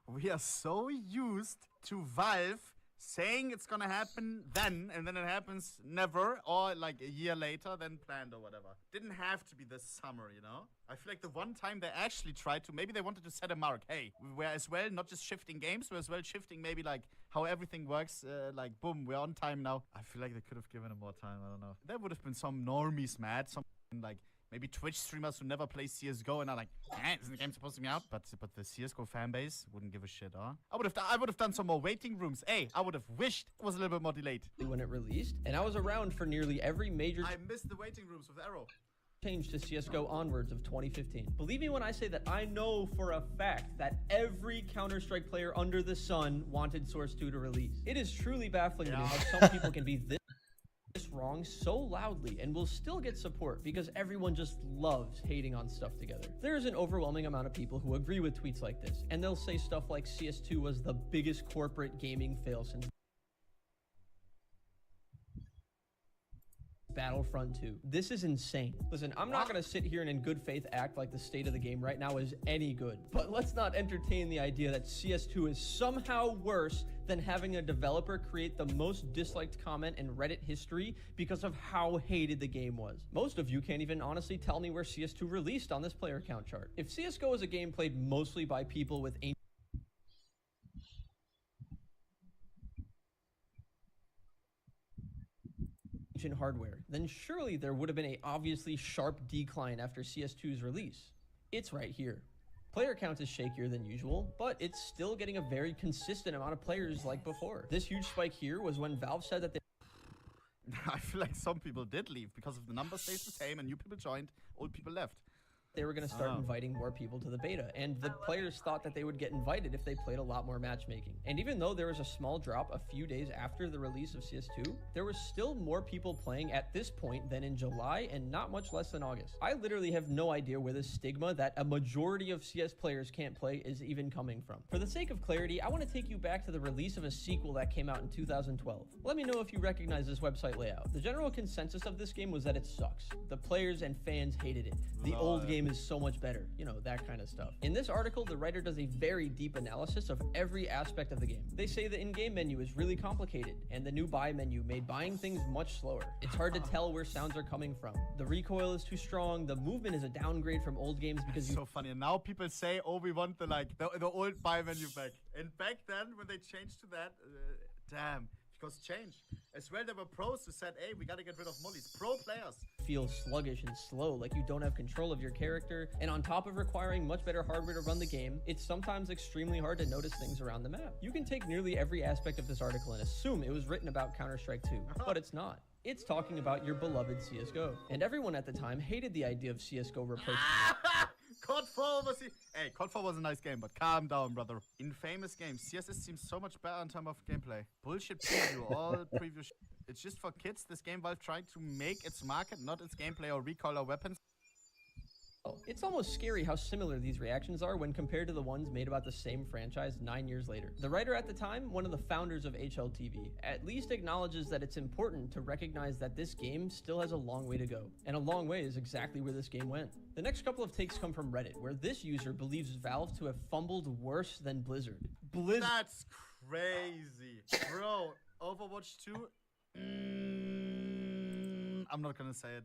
We are so used to Valve saying it's gonna happen then, and then it happens never, or like a year later than planned or whatever. Didn't have to be this summer, you know? I feel like the one time they actually tried to, maybe they wanted to set a mark. Hey, we're as well not just shifting games, we're as well shifting maybe like how everything works, like boom, we're on time now. I feel like they could have given them more time, I don't know. There would have been some normies mad, some like maybe Twitch streamers who never play CSGO and are like, isn't the game supposed to be out? But the CSGO fan base wouldn't give a shit, huh? I would have done some more waiting rooms. Hey, I would have wished it was a little bit more delayed. When it released, and I was around for nearly every major... I missed the waiting rooms with Arrow. changed to CSGO onwards of 2015. Believe me when I say that I know for a fact that every Counter-Strike player under the sun wanted Source 2 to release. It is truly baffling to me how some people can be this wrong so loudly and will still get support because everyone just loves hating on stuff together. There is an overwhelming amount of people who agree with tweets like this, and they'll say stuff like CS2 was the biggest corporate gaming fail since Battlefront 2. This is insane. Listen, I'm not gonna sit here and in good faith act like the state of the game right now is any good, but let's not entertain the idea that CS2 is somehow worse than having a developer create the most disliked comment in Reddit history because of how hated the game was. Most of you can't even honestly tell me where CS2 released on this player count chart. If CSGO is a game played mostly by people with hardware, then surely there would have been a obviously sharp decline after CS2's release. It's right here. Player count is shakier than usual, but it's still getting a very consistent amount of players like before. This huge spike here was when Valve said that they I feel like some people did leave because if the number stays the same and new people joined, old people left. They were going to start inviting more people to the beta, and the players thought that they would get invited if they played a lot more matchmaking. And even though there was a small drop a few days after the release of CS2, there was still more people playing at this point than in July and not much less than August. I literally have no idea where this stigma that a majority of CS players can't play is even coming from. For the sake of clarity, I want to take you back to the release of a sequel that came out in 2012. Let me know if you recognize this website layout. The general consensus of this game was that it sucks. The players and fans hated it. The old game is so much better, you know, that kind of stuff. In this article, the writer does a very deep analysis of every aspect of the game. They say the in-game menu is really complicated, and the new buy menu made buying things much slower. It's hard to tell where sounds are coming from. The recoil is too strong, the movement is a downgrade from old games because so funny. And now people say, oh, we want the old buy menu back. And back then, when they changed to that, damn. Because change. As well, there were pros who said, hey, we gotta get rid of mollies. Pro players feel sluggish and slow, like you don't have control of your character. And on top of requiring much better hardware to run the game, it's sometimes extremely hard to notice things around the map. You can take nearly every aspect of this article and assume it was written about Counter-Strike 2, but it's not. It's talking about your beloved CSGO. And everyone at the time hated the idea of CSGO replacing COD 4 was Hey, COD 4 was a nice game, but calm down, brother. In famous games, CSS seems so much better in terms of gameplay. Bullshit preview, all preview It's just for kids, this game, while trying to make its market, not its gameplay or recoil or weapons. It's almost scary how similar these reactions are when compared to the ones made about the same franchise 9 years later. The writer at the time, one of the founders of HLTV, at least acknowledges that it's important to recognize that this game still has a long way to go. And a long way is exactly where this game went. The next couple of takes come from Reddit, where this user believes Valve to have fumbled worse than Blizzard. That's crazy. Bro, Overwatch 2? I'm not gonna say it.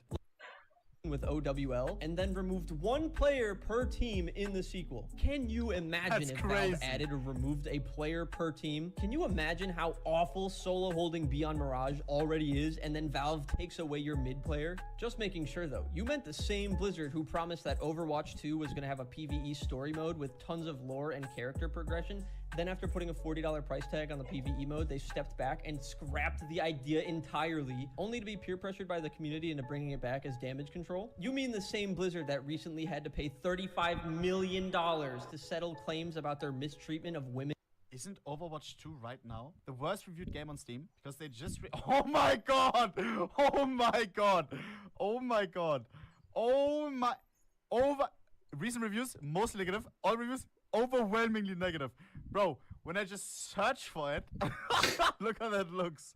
With OWL, and then removed one player per team in the sequel. Can you imagine if Valve added or removed a player per team? Can you imagine how awful solo holding Beyond Mirage already is, and then Valve takes away your mid player? Just making sure though, you meant the same Blizzard who promised that Overwatch 2 was gonna have a PvE story mode with tons of lore and character progression. Then after putting a $40 price tag on the PvE mode, they stepped back and scrapped the idea entirely, only to be peer pressured by the community into bringing it back as damage control? You mean the same Blizzard that recently had to pay $35 million to settle claims about their mistreatment of women? Isn't Overwatch 2 right now the worst reviewed game on Steam? Because they just oh my god! Oh my god! Oh my god! Oh my... Recent reviews, mostly negative. All reviews, overwhelmingly negative. Bro, when I just search for it, look how that looks.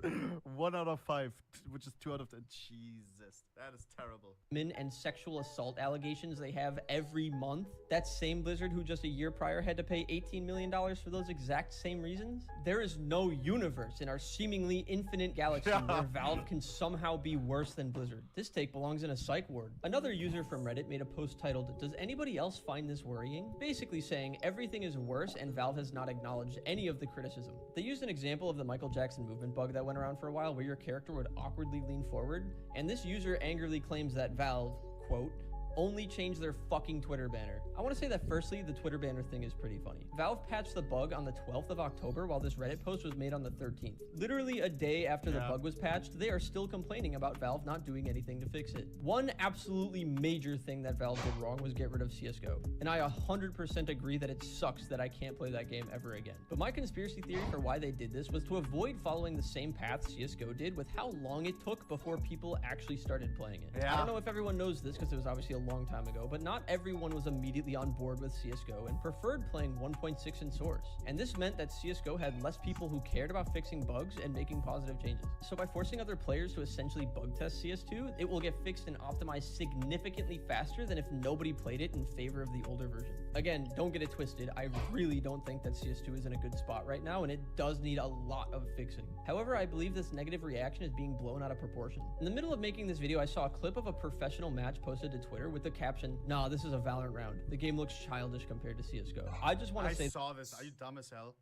1 out of 5, which is 2 out of 10. Jesus, that is terrible. And sexual assault allegations they have every month. That same Blizzard who just a year prior had to pay $18 million for those exact same reasons. There is no universe in our seemingly infinite galaxy where Valve can somehow be worse than Blizzard. This take belongs in a psych ward. Another user from Reddit made a post titled, "Does anybody else find this worrying?" Basically saying everything is worse and Valve has not acknowledged any of the criticism. They used an example of the Michael Jackson movement bug that went around for a while where your character would awkwardly lean forward, and this user angrily claims that Valve, quote, only changed their fucking Twitter banner. I want to say that firstly, the Twitter banner thing is pretty funny. Valve patched the bug on the 12th of October while this Reddit post was made on the 13th. Literally a day after the bug was patched, they are still complaining about Valve not doing anything to fix it. One absolutely major thing that Valve did wrong was get rid of CSGO. And I 100% agree that it sucks that I can't play that game ever again. But my conspiracy theory for why they did this was to avoid following the same path CSGO did with how long it took before people actually started playing it. I don't know if everyone knows this because it was obviously a long time ago, but not everyone was immediately on board with CSGO and preferred playing 1.6 in source. And this meant that CSGO had less people who cared about fixing bugs and making positive changes. So by forcing other players to essentially bug test CS2, it will get fixed and optimized significantly faster than if nobody played it in favor of the older version. Again, don't get it twisted, I really don't think that CS2 is in a good spot right now, and it does need a lot of fixing. However, I believe this negative reaction is being blown out of proportion. In the middle of making this video, I saw a clip of a professional match posted to Twitter with the caption, "Nah, this is a Valorant round. The game looks childish compared to CSGO." I just want to say— I saw this. Are you dumb as hell?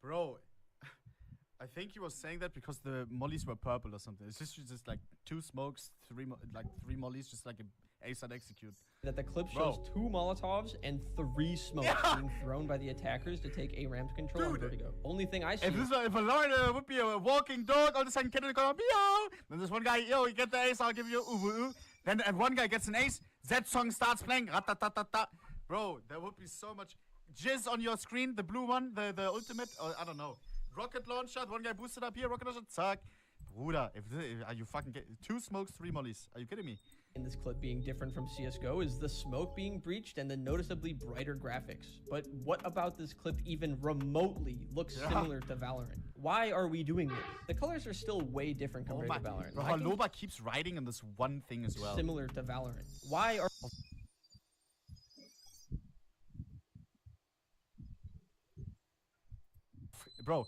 Bro, I think he was saying that because the mollies were purple or something. It's just like 2 smokes, 3 mollies, just like a ace and execute. That the clip shows 2 Molotovs and 3 smokes being thrown by the attackers to take a ramp control on Vertigo. Only thing I see— If Valorant would be a walking dog, all of a sudden Kennedy goes, meow. Then there's one guy, yo, you get the ace, I'll give you ooh. Then one guy gets an ace, that song starts playing, ratatatata. Bro, there would be so much jizz on your screen, the blue one, the ultimate, or I don't know. Rocket launcher, one guy boosted up here, rocket launcher, zack. Bruder, are you fucking 2 smokes, 3 mollies? Are you kidding me? In this clip being different from CSGO is the smoke being breached and the noticeably brighter graphics. But what about this clip even remotely looks similar to Valorant? Why are we doing this? The colors are still way different compared to Valorant. Bro, Loba keeps riding on this one thing as well. Similar to Valorant. Why are— Bro,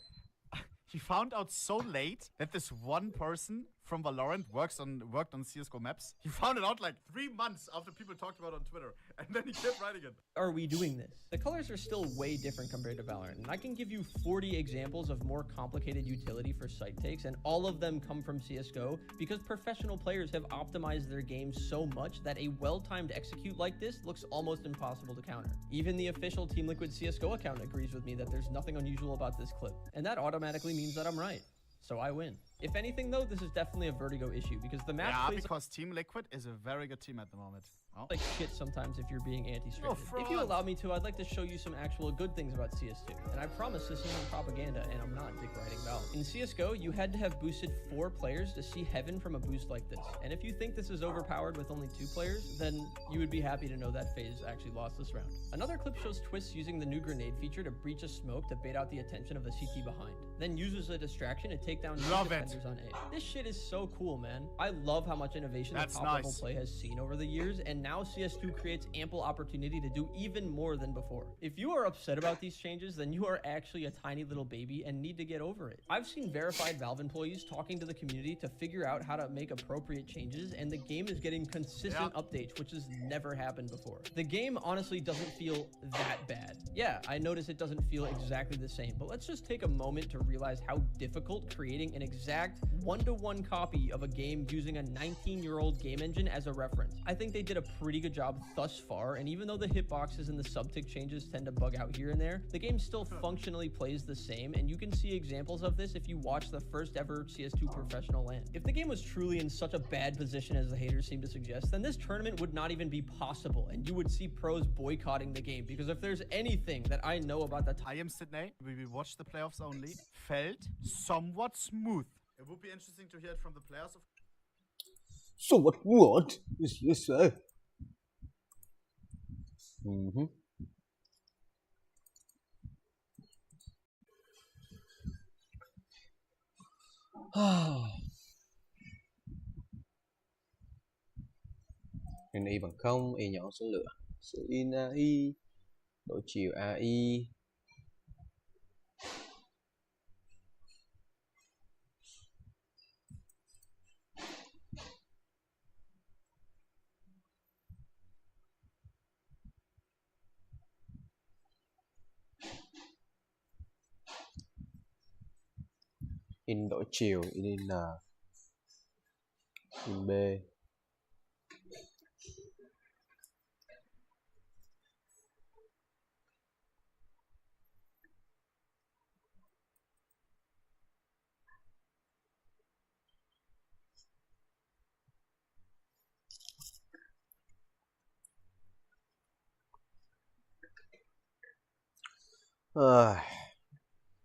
he found out so late that this one person from Valorant worked on CSGO maps. He found it out like 3 months after people talked about it on Twitter, and then he kept writing it. Are we doing this? The colors are still way different compared to Valorant, and I can give you 40 examples of more complicated utility for site takes, and all of them come from CSGO because professional players have optimized their games so much that a well-timed execute like this looks almost impossible to counter. Even the official Team Liquid CSGO account agrees with me that there's nothing unusual about this clip, and that automatically means that I'm right. So I win. If anything though, this is definitely a Vertigo issue because the map plays— because Team Liquid is a very good team at the moment. like shit sometimes if you're being anti-straight. If you allow me to, I'd like to show you some actual good things about CS2. And I promise this isn't propaganda and I'm not dick riding Valve. In CSGO, you had to have boosted 4 players to see heaven from a boost like this. And if you think this is overpowered with only 2 players, then you would be happy to know that FaZe actually lost this round. Another clip shows Twist using the new grenade feature to breach a smoke to bait out the attention of the CT behind. Then uses a distraction to take down 2 defenders on A. This shit is so cool, man. I love how much innovation the top level play has seen over the years, and now CS2 creates ample opportunity to do even more than before. If you are upset about these changes, then you are actually a tiny little baby and need to get over it. I've seen verified Valve employees talking to the community to figure out how to make appropriate changes, and the game is getting consistent updates, which has never happened before. The game honestly doesn't feel that bad. Yeah, I notice it doesn't feel exactly the same, but let's just take a moment to realize how difficult creating an exact one-to-one copy of a game using a 19-year-old game engine as a reference. I think they did a pretty good job thus far, and even though the hitboxes and the subtick changes tend to bug out here and there, the game still functionally plays the same, and you can see examples of this if you watch the first ever CS2 professional LAN. If the game was truly in such a bad position as the haters seem to suggest, then this tournament would not even be possible, and you would see pros boycotting the game, because if there's anything that I know about the— I am Sydney. We will watch the playoffs only. Felt somewhat smooth. It would be interesting to hear it from the players. So what is this, sir? Nên y bằng 0, y nhỏ số lượng, sự in AI, độ chiều AI. In đổi chiều, in N, in B.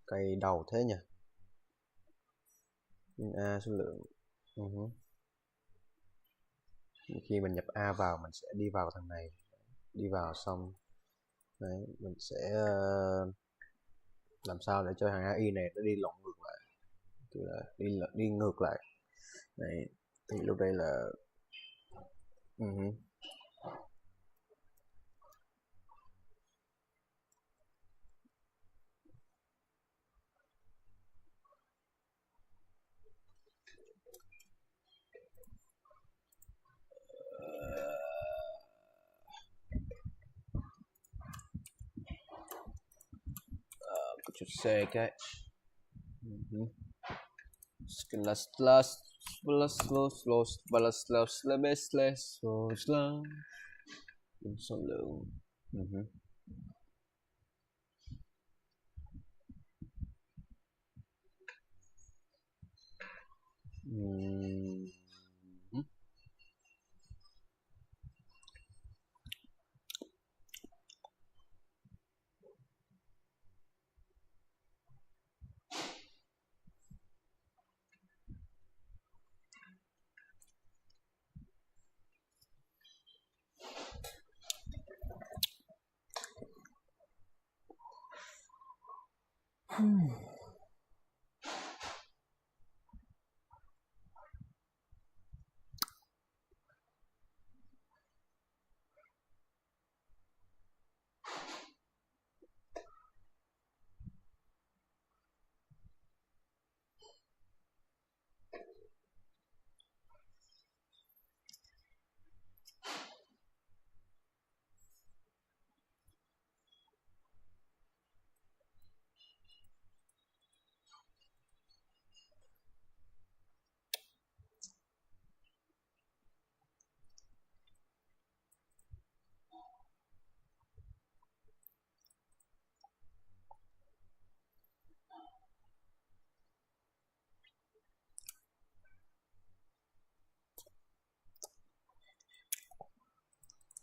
Cây đầu thế nhỉ. A số lượng. Khi mình nhập A vào mình sẽ đi vào thằng này, đi vào xong đấy, mình sẽ làm sao để cho thằng AI này nó đi lộn ngược lại, tức là đi ngược lại đấy, thì lúc đây là có chút C cái số lượng.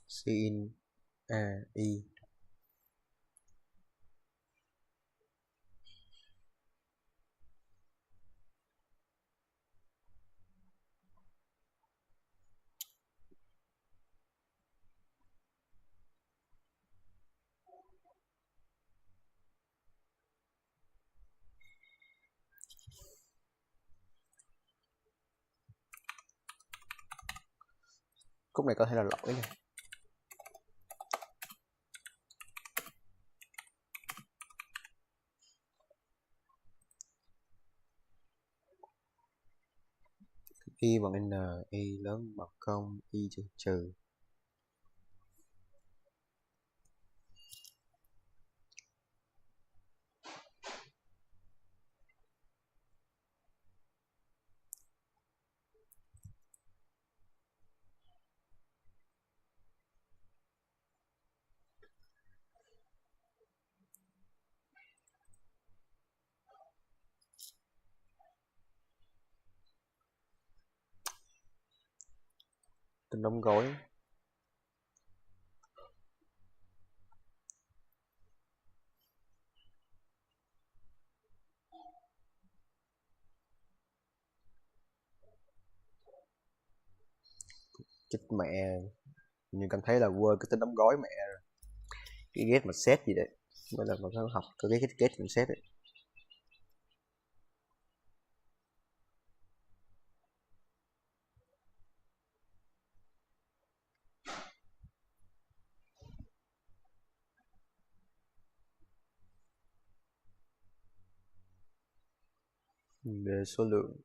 Sin AI. Cúc này có thể là lỗi này. Y bằng N, Y lớn bằng không, Y trừ trừ. Tính đóng gói. Chết mẹ, nhưng cảm thấy là quên cái tính đóng gói mẹ rồi. Cái get mà set gì đấy, bây giờ mà phải học cái get mình set đấy. Về số lượng.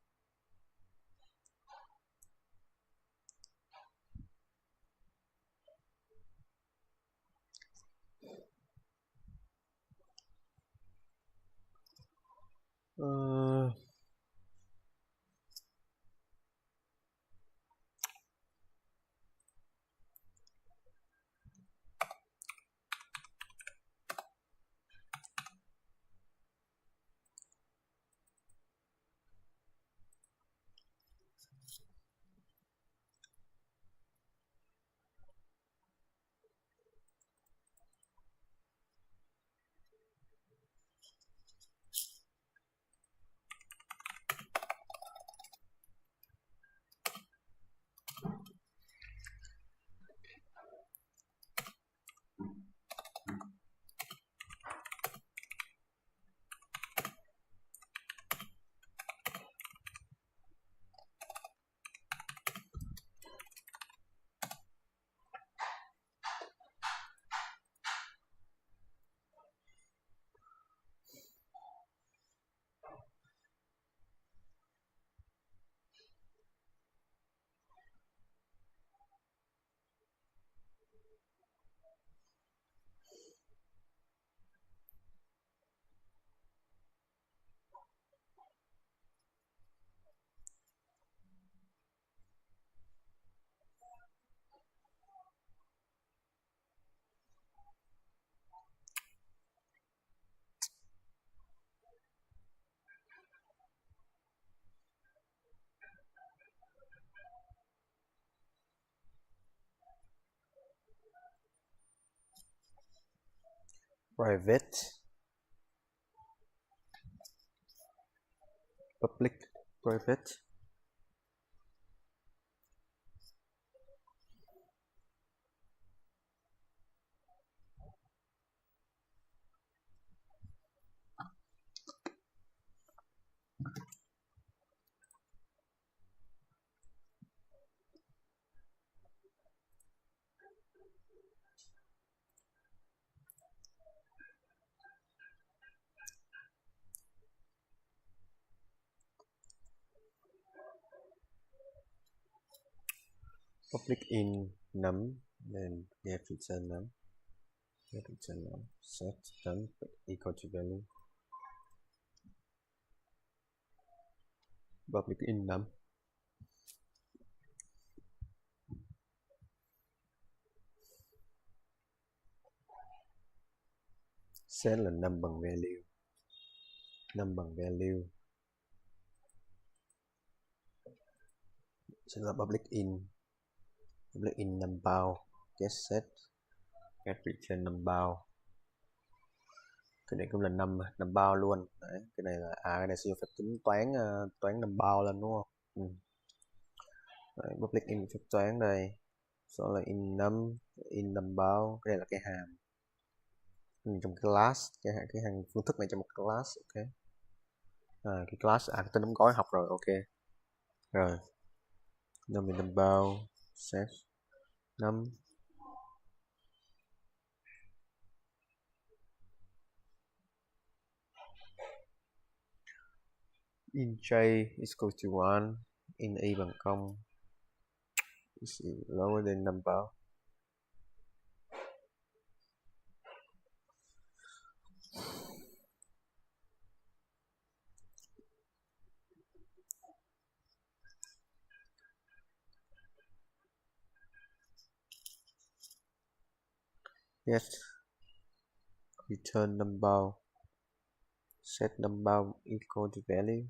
private, public, private, public in nấm, then get return nấm, get return nấm, set nấm equal to value, public in nấm, set là nấm bằng value, nấm bằng value, sẽ là public in num bao, get set, get return num bao. Cái này cũng là num bao luôn. Đấy, cái này là cái này sử dụng phép tính toán num bao lên đúng không? Đấy, public in phép toán đây, sau là in num bao, cái này là cái hàm trong class, cái hàng phương thức này trong một class. Ok, cái class cái tên đóng gói học rồi. Ok rồi, num bao set num in j is equal to 1, in y bằng 0 is lower than num bao. Yes, return num bao, set num bao equal to value.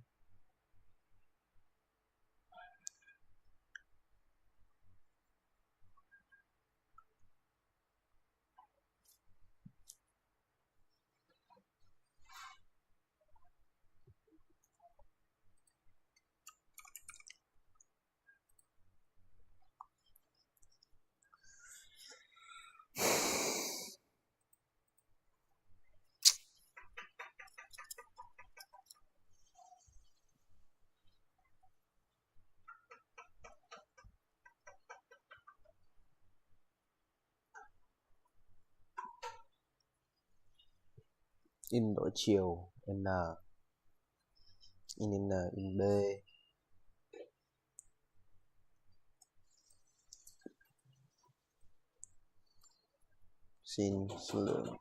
In đổi chiều n, in n, in b, xin số lượng,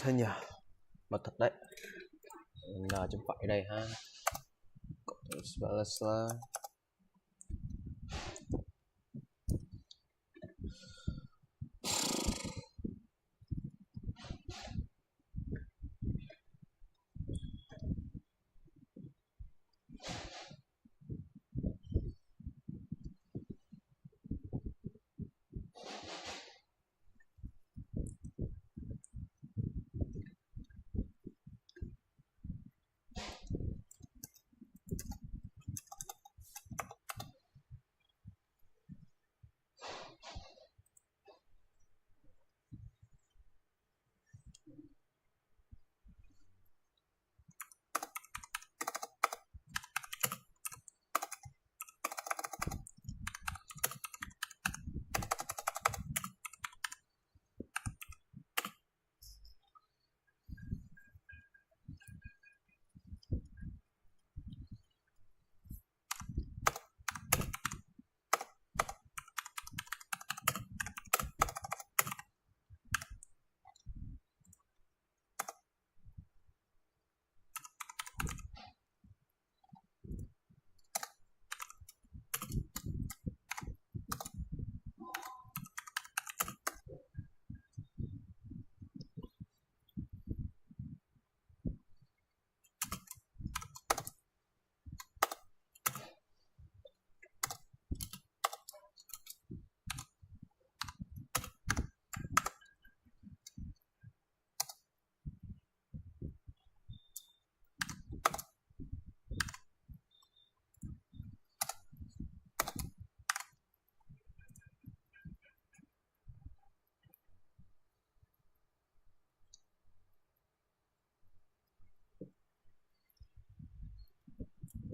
thế nhỉ, mà thật đấy, n chấm phẩy đây ha,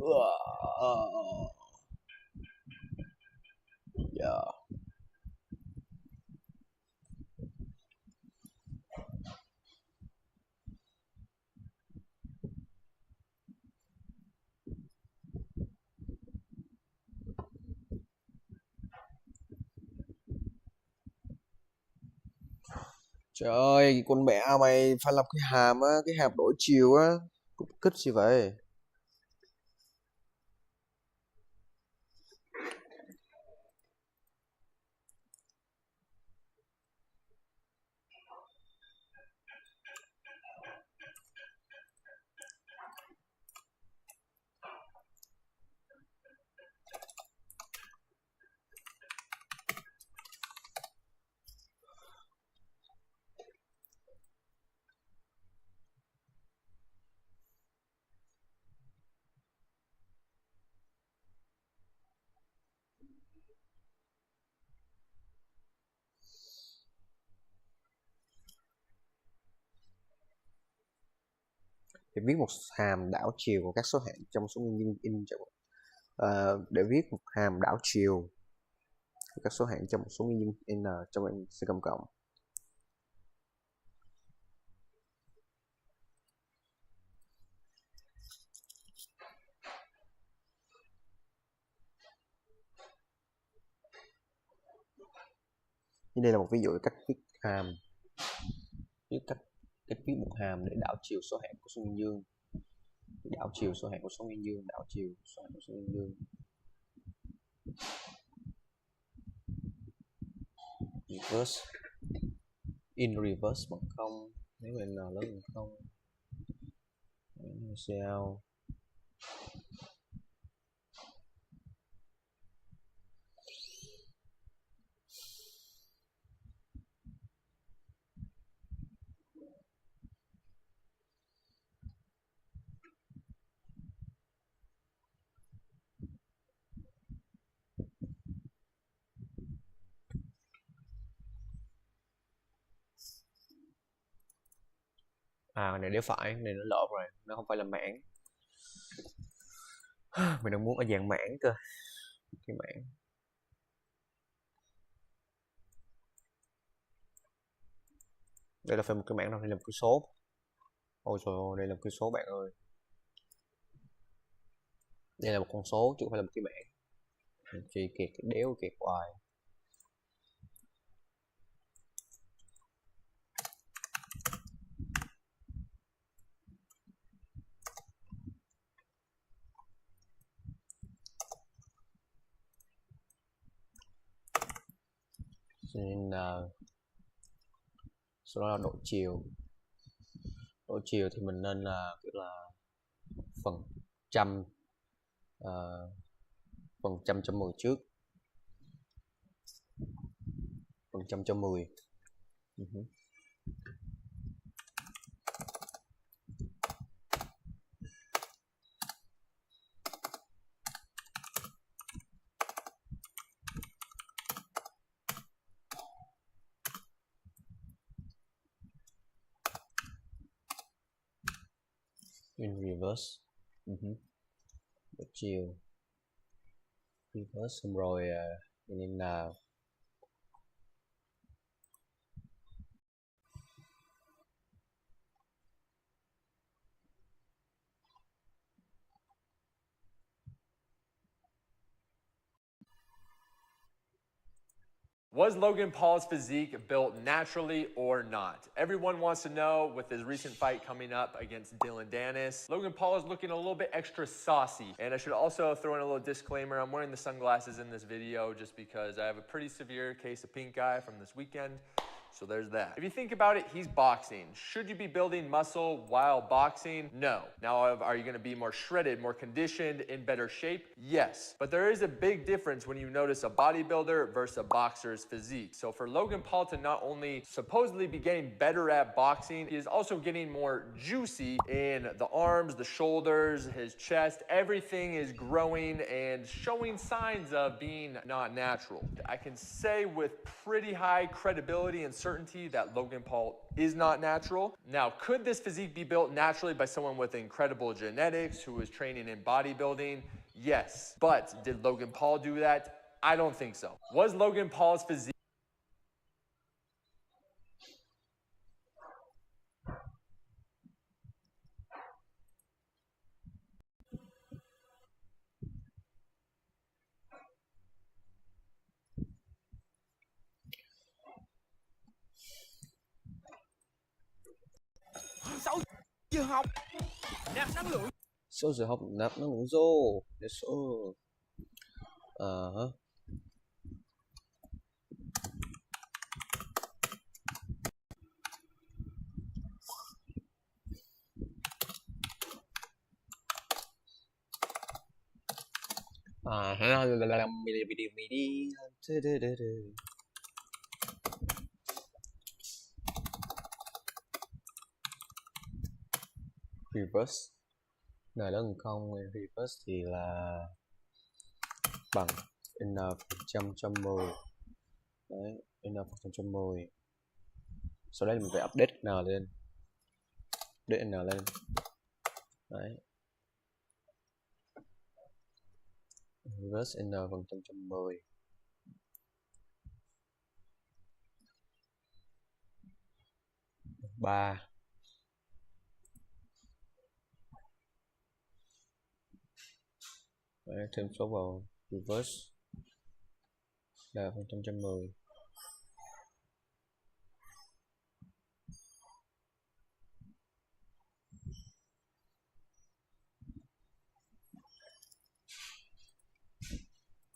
Dạ. Trời ơi, con mẹ mày phải làm cái hàm á, cái hàm đổi chiều á. Cục kích gì vậy? Để viết một hàm đảo chiều của các số hạng trong số nguyên nhân in trong để viết một hàm đảo chiều của các số hạng trong một số nguyên nhân in trong C cộng cộng. Đây là một ví dụ về cách viết hàm, cách viết một hàm để đảo chiều số hạng của số nguyên dương, đảo chiều số hạng của số nguyên dương, đảo chiều số hạng của số nguyên dương. Reverse, in reverse bằng 0 nếu n lớn hơn 0. Sao này để phải, này nó lộn rồi, nó không phải là mảng. Mình đang muốn ở dạng mảng cơ. Cái mảng đây là phải một cái mảng nào, đây là một cái số. Ôi trời ơi, đây là một cái số bạn ơi. Đây là một con số chứ không phải là một cái mảng. Chỉ kiệt cái đéo kiệt hoài. Nên sau đó là độ chiều. Độ chiều thì mình nên là kiểu là phần trăm, phần trăm cho 10 trước, phần trăm cho 10. In reverse, độ chiều reverse xong rồi nên là Was Logan Paul's physique built naturally or not? Everyone wants to know with his recent fight coming up against Dylan Dennis. Logan Paul is looking a little bit extra saucy. And I should also throw in a little disclaimer. I'm wearing the sunglasses in this video just because I have a pretty severe case of pink eye from this weekend. So there's that. If you think about it, he's boxing. Should you be building muscle while boxing? No. Now, are you gonna be more shredded, more conditioned, in better shape? Yes. But there is a big difference when you notice a bodybuilder versus a boxer's physique. So for Logan Paul to not only supposedly be getting better at boxing, he is also getting more juicy in the arms, the shoulders, his chest. Everything is growing and showing signs of being not natural. I can say with pretty high credibility and certainty that Logan Paul is not natural. Now, could this physique be built naturally by someone with incredible genetics who was training in bodybuilding? Yes. But did Logan Paul do that? I don't think so. Was Logan Paul's physique Sao giờ học nạp năng lượng? Sau giờ học nạp năng lượng vô. Yes, hả? Reverse n lớn hơn không, reverse thì là bằng n phần trăm cho 10. Đấy, n phần trăm cho 10. Sau đấy mình phải update n lên, update n lên. Đấy, reverse n phần trăm cho 10. Ba. Đấy, thêm số vào reverse là phần trăm cho 10.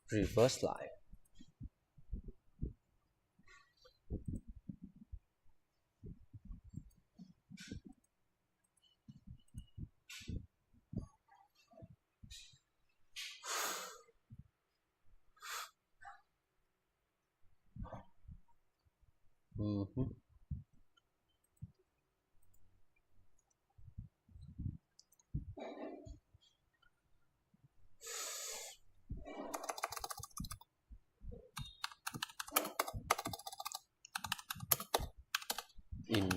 Reverse lại. In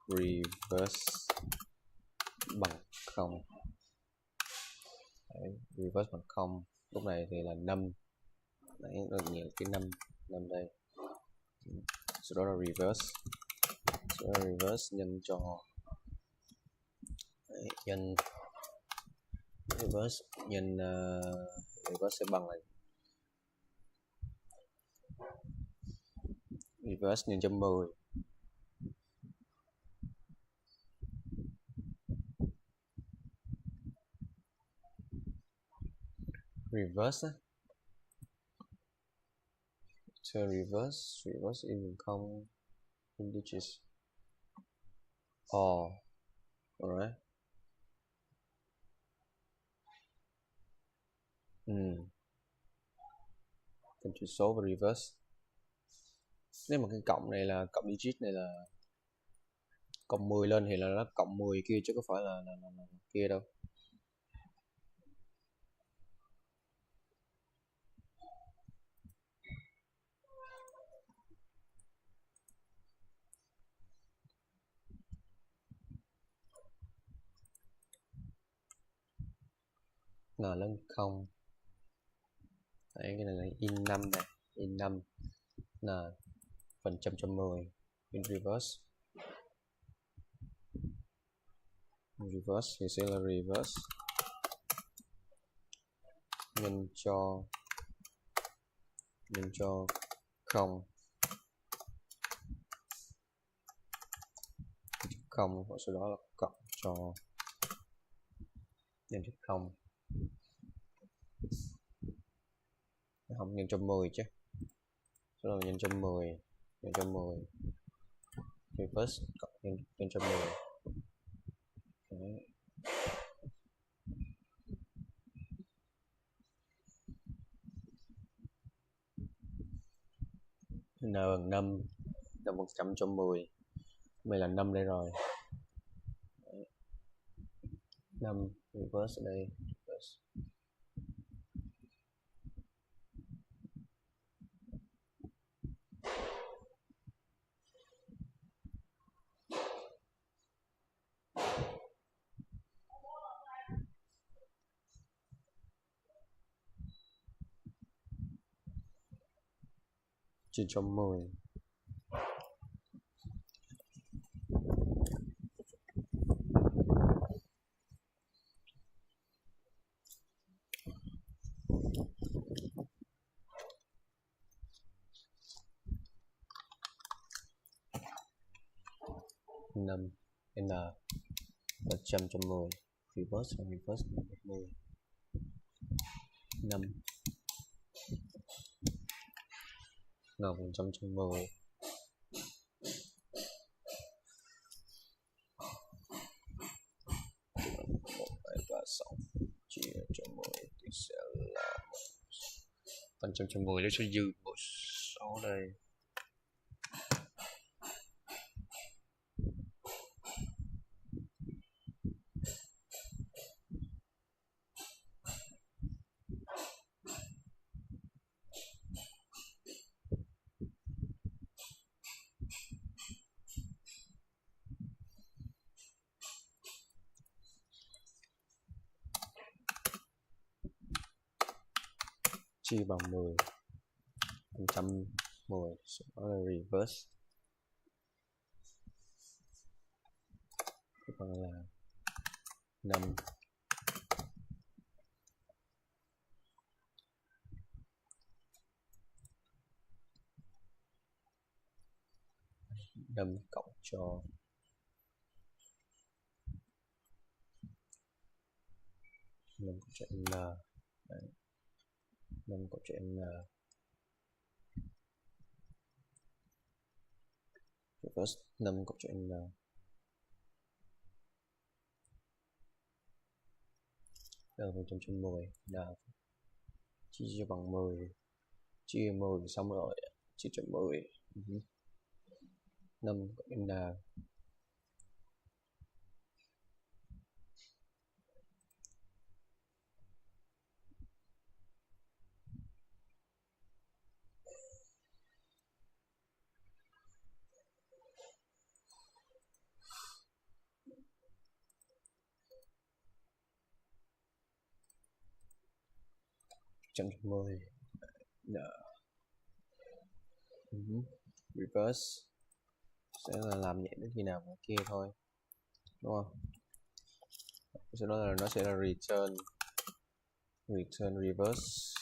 reverse bằng 0. Đấy, reverse bằng 0. Lúc này thì là 5. Đấy, rất nhiều cái 5 đây. Sau đó là reverse. Sau đó là reverse nhân cho. Đấy, nhân reverse nhân reverse sẽ bằng là reverse nhân cho 10. Reverse to reverse in không in digits. Alright. Thêm chữ số và reverse. Nếu mà cái cộng này là cộng digit này là cộng 10 lên thì là nó cộng 10 kia chứ có phải là kia đâu. N lên 0. Đấy, cái này là in 5 này, in 5 n phần trăm cho 10 in reverse. Reverse thì sẽ là reverse nhân cho 0 và sau đó là cộng cho nhân cho 0. Không, nhân cho 10 chứ. Sau đó là nhân cho 10, reverse cộng nhân cho 10. Đấy. N bằng 5 phần trăm cho 10. Đây là 5 đây rồi. Đấy. 5 reverse ở đây, reverse. chia cho 10. Năm n 100 cho 10 reverse và reverse 10. 5 100 cho 10 1, 2, 3, 6 chia cho 10 thì sẽ là 100 cho 10 nó sẽ dư 16 đây. Chia bằng 10, 110 sau đó là reverse bằng là 5 5 cộng cho 5 cộng cho n. Đấy. 5 cộng cho n reverse 5 cộng cho n là 100 cho 10 là chia cho bằng 10, chia 10 xong rồi chia cho 10. 5 cộng n 110 là reverse sẽ là làm nhẹ đến khi nào mà kia thôi, đúng không? Sau đó là nó sẽ là return reverse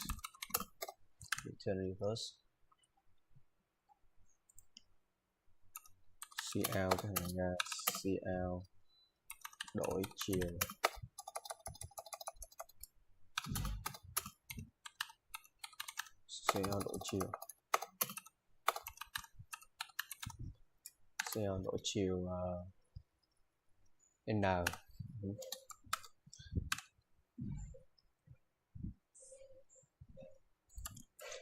cout cái thằng ra cout đổi chiều đổi chiều n.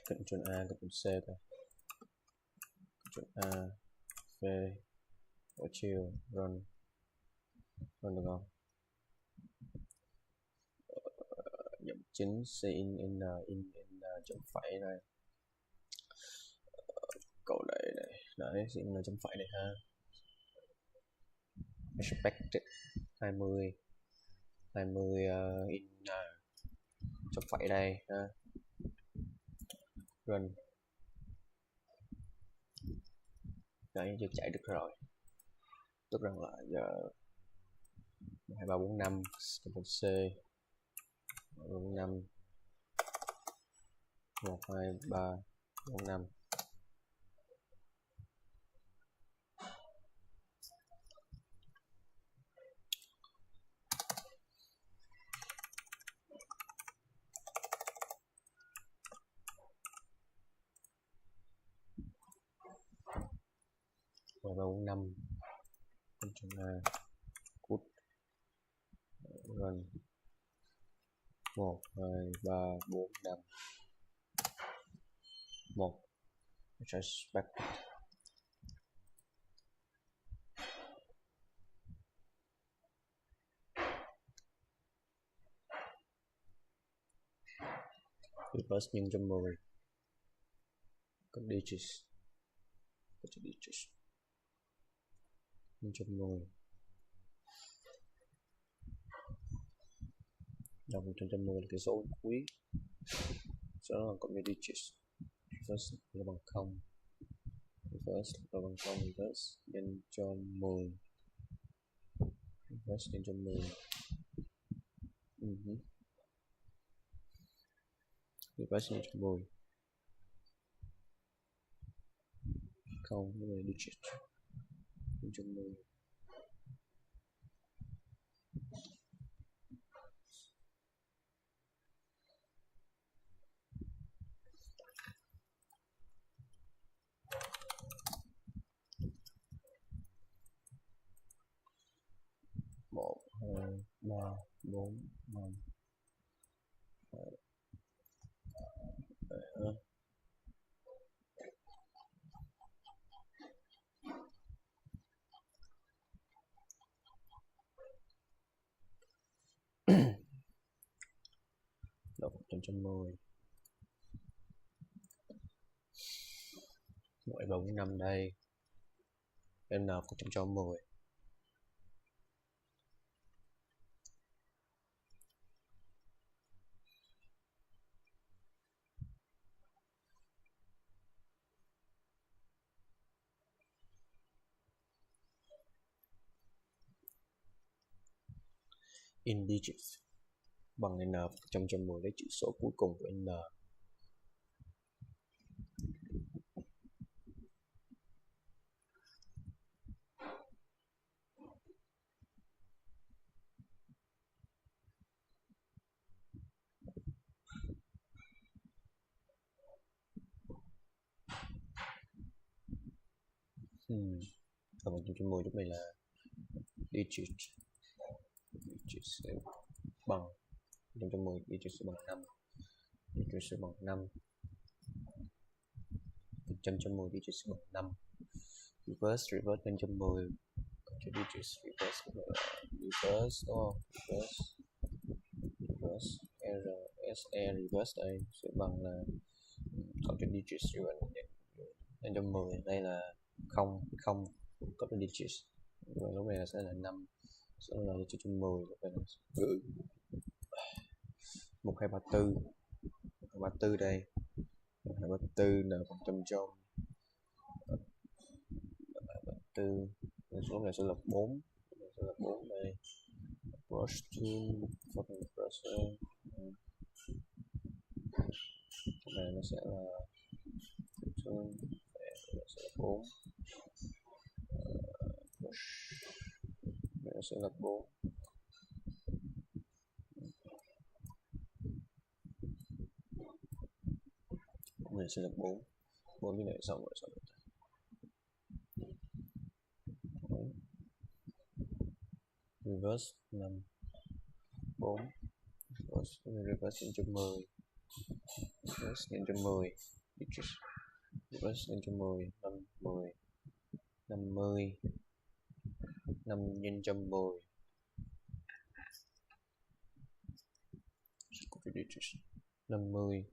Ctrl A Ctrl C thôi. Ctrl A V đổi chiều run được không? Nhập chính C in chấm phẩy này, câu này đấy C in chấm phẩy này ha. Expected 20 in chấm phẩy đây ha. Run đấy, giờ chạy được rồi, tức rằng là giờ 2, 3, 4, 5 C 4, 5 1, 2, 3, 4, 5 2, 3, 4, 5 Ctrl A cút run 1, 2, 3, 4, 5 1 respect reverse nhân cho 10 có digits nhân cho 10 đồng 110 là cái số cuối, sau đó là cộng với digits reverse là bằng 0. reverse và bằng không reverse nhân cho 10 reverse nhân cho 10 reverse nhân cho 10 không cái này digit nhân cho 10 1 2 3 4 5 đọc 110 mỗi 4 5 đây n có 110 in digits bằng n 110 lấy chữ số cuối cùng của n. Còn 110 lúc này là digit sẽ bằng 110 digit sẽ bằng 5 digit sẽ bằng 5 110 digit sẽ bằng 5 reverse nhân cho 10 còn cho digit reverse đúng không? Reverse RSE reverse đây sẽ bằng là cộng cho digit nhân cho 10 đây là 0 cộng cho digit lúc này là sẽ là 5 sẽ là cho 10 lúc này là 1234 đây 1234 là 100 4 số này sẽ là 4 đây brush tool fucking brush này nó sẽ là tool sẽ là 4 brush này sẽ là 4 này sẽ là 4 cái này xong rồi reverse 5 4 reverse nhân cho 10 reverse nhân cho 10 reverse nhân cho 10 5 10 50 5 nhân cho 10 50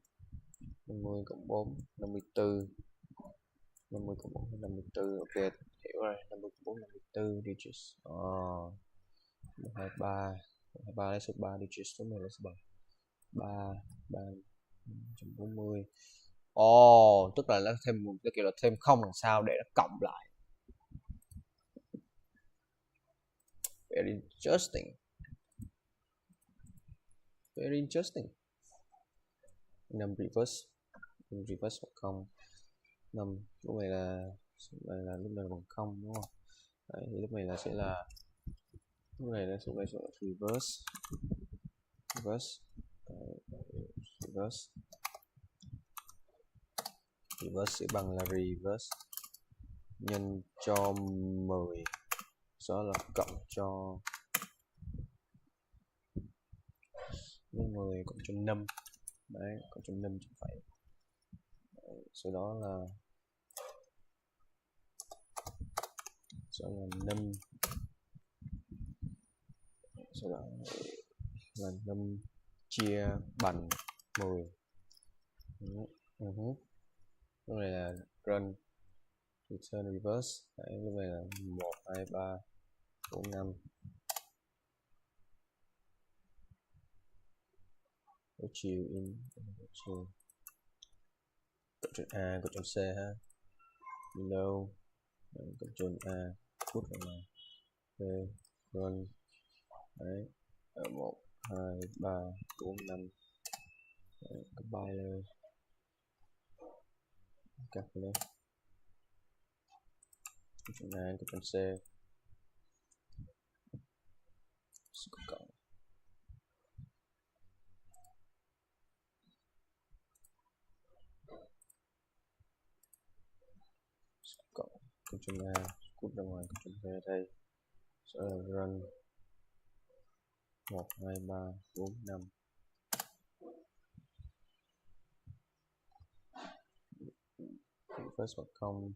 cộng 4 54 50 cộng 4 54 ok hiểu rồi 50 cộng 4 54 digits 123 lấy số 3 digits số này là số bằng 340 tức là nó thêm một cái kiểu là thêm không làm sao để nó cộng lại. Very interesting 5 reverse 0 5 lúc này là lúc này bằng 0 đúng không? Đấy, thì lúc này là sẽ là lúc này là số này sẽ là reverse sẽ bằng là reverse nhân cho 10 sau đó là cộng cho 10 cộng cho 5 đấy cộng cho 5 chẳng phải sau đó là 5 sau đó là 5 chia bằng 10 lúc này là run return reverse đấy, lúc này là 1 2 3 4 5 có chiều in chiều cộng chọn A cộng chọn C ha Reload. Đấy, Ctrl A, put vào này. V, run. Đấy, ở 1, 2, 3, 4, 5. Đấy, compiler. Calculate. Ctrl A, Ctrl C. Cộng. Cộng. Ctrl A, cút ra ngoài, Ctrl V đây. Sẽ là run. 1, 2, 3, 4, 5. Reverse bằng không.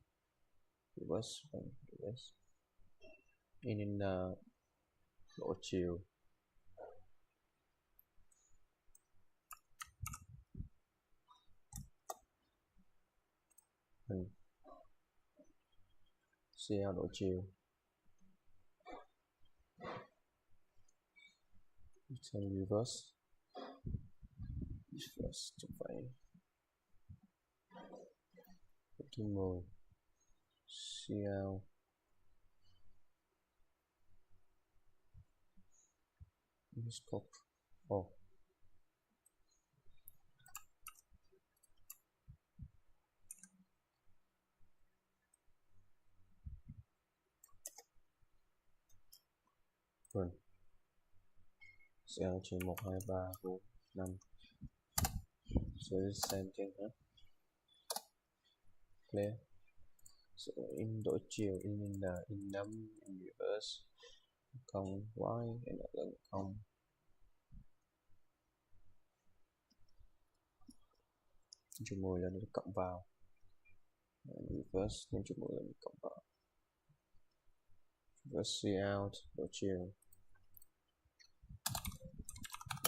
Reverse bằng reverse. In độ chiều. CL độ chiều. Return reverse. Reverse chẳng phải. Thứ 10. CL. Scope. Oh. Rồi. CL chỉ 1, 2, 3, 4, 5. So this same thing, huh? Clear. So in độ chiều, in num, in reverse. Không y, and lần không. Chữ 10 là nó cộng vào. Reverse nên chữ 10 là nó cộng vào. Reverse C out, độ chiều.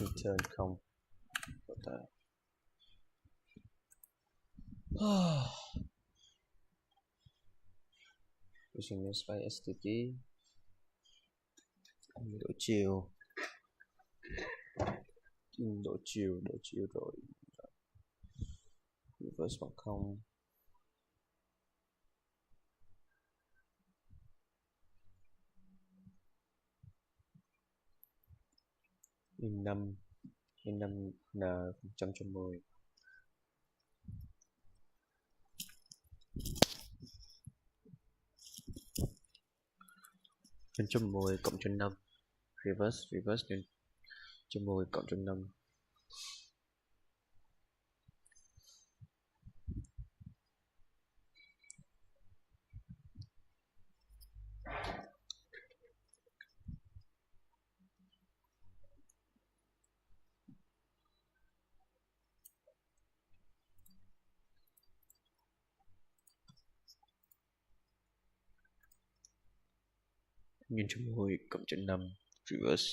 Return không. Using this by STT. Độ chiều. Độ chiều rồi. Reverse bằng không. In 5 là 110. Nhân cho 10 cộng cho 5. Reverse nhân cho 10 cộng cho 5. Nhân cho 10 cộng cho 5. Reverse.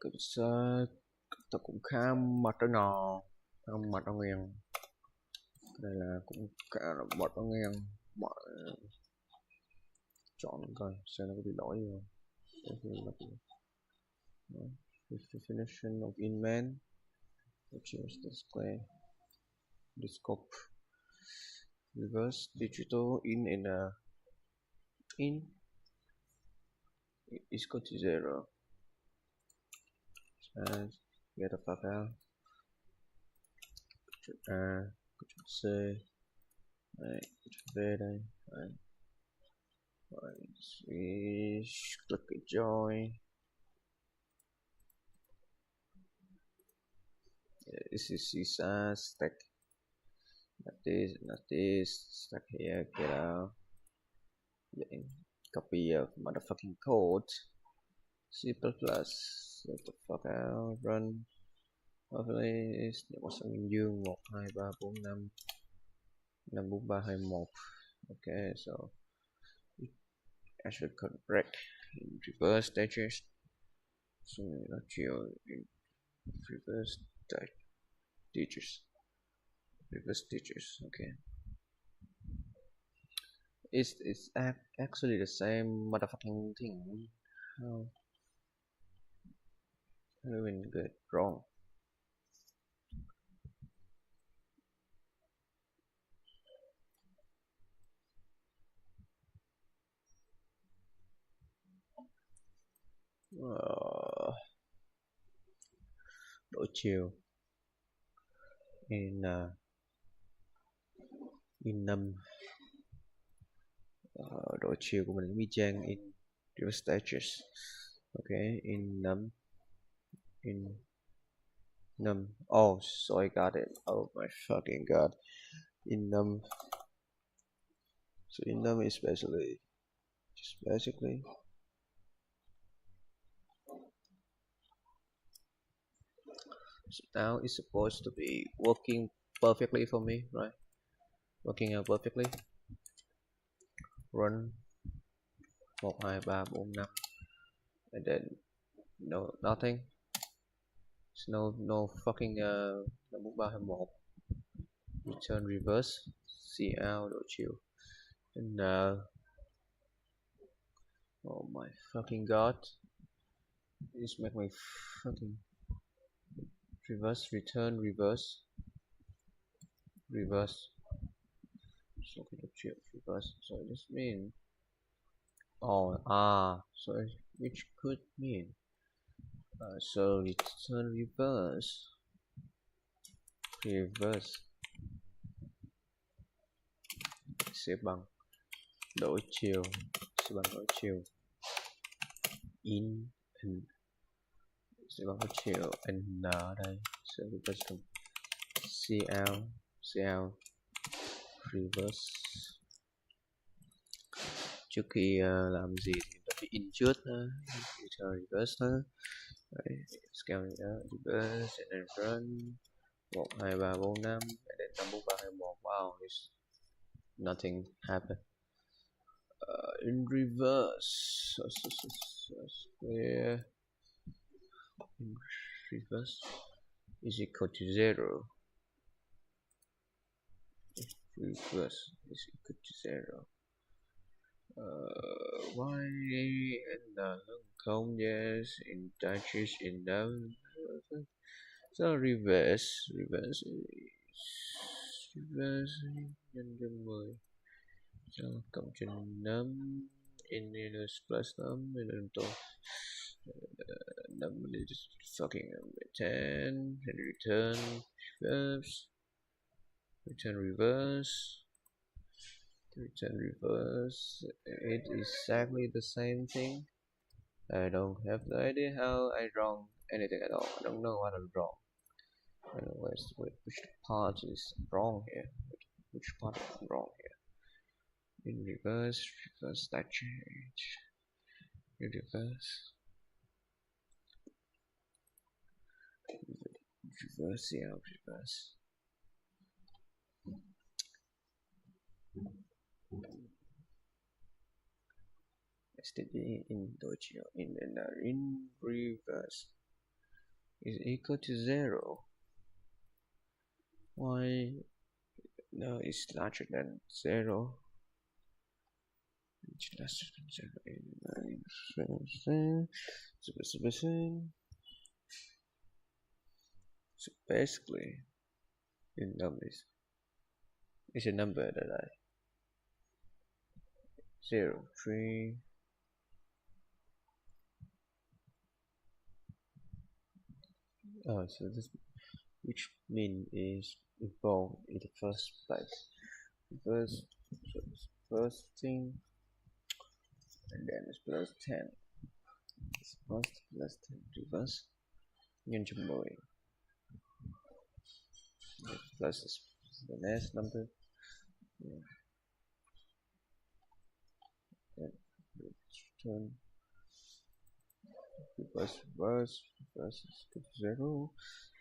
Cảnh sát ta cũng khá mặt ở nò, mặt ở ngang. Đây là cũng cả là mặt ở ngang. Chọn coi xem nó có bị lỗi gì không. Definition of in main, choose display, the scope, reverse digital in and in is equal to 0. And get the fuck out. Control A, Control C, đấy, Control V đây, đấy. Rồi, switch, click cái join. Yeah, this is CSAS stack. Not this, stack here, get out. Yeah, copy of motherfucking code. C++, get the fuck out, run. Overlays, nhập một sang dương 1, 2, 3, 4, 5 5, 4, 3, 2, 1. Okay, so actually correct in reverse digest. So not chiều in reverse digest. Reverse stitches. Okay. It's actually the same motherfucking thing. How do we get it wrong? Đổi chiều in num đổi chiều của mình y chang in reverse stitches. Okay, in num. Oh, so I got it. Oh my fucking god. In num. So in num is basically so now it's supposed to be working perfectly for me, right? Working out perfectly. Run 1 2 3 4 5 and then nothing. It's no fucking number 3 hay 1. Return reverse, see out đổi chiều. And oh my fucking god. This make me fucking reverse, return, reverse. So reverse. So this mean so which could mean so return reverse sẽ bằng đổi chiều in and sẽ bằng đổi chiều n ở đây so reverse see out reverse. Trước khi làm gì thì ta phải in trước return reverse thôi. Đấy, scale reverse and then run 1 2 3 4 5 and then 5 4 3 2 1. Wow, nothing happened. In reverse, square in reverse is equal to 0. Reverse is equal to 0. Why in the không? Yes, in touches in them. So reverse nhân cho 10 cho cộng trừ 5 in minus plus 5 minus 5 is fucking 10 and return reverse it is exactly the same thing. I don't have no idea how I wrong anything at all. I don't know what I'm wrong. I don't know which part is wrong here. Which part is wrong here? In reverse that change. In reverse, yeah, reverse. STD in dojo in reverse is equal to 0. Why? No, it's larger than 0. It's larger than 0. So basically, in numbers, it's a number that I 0 3. Oh, so this which mean is involved in the first place. First thing, and then it's plus 10. It's first plus 10 reverse. Nhân cho 10. Plus is the next number. Yeah. Then return. Reverse is equal to 0.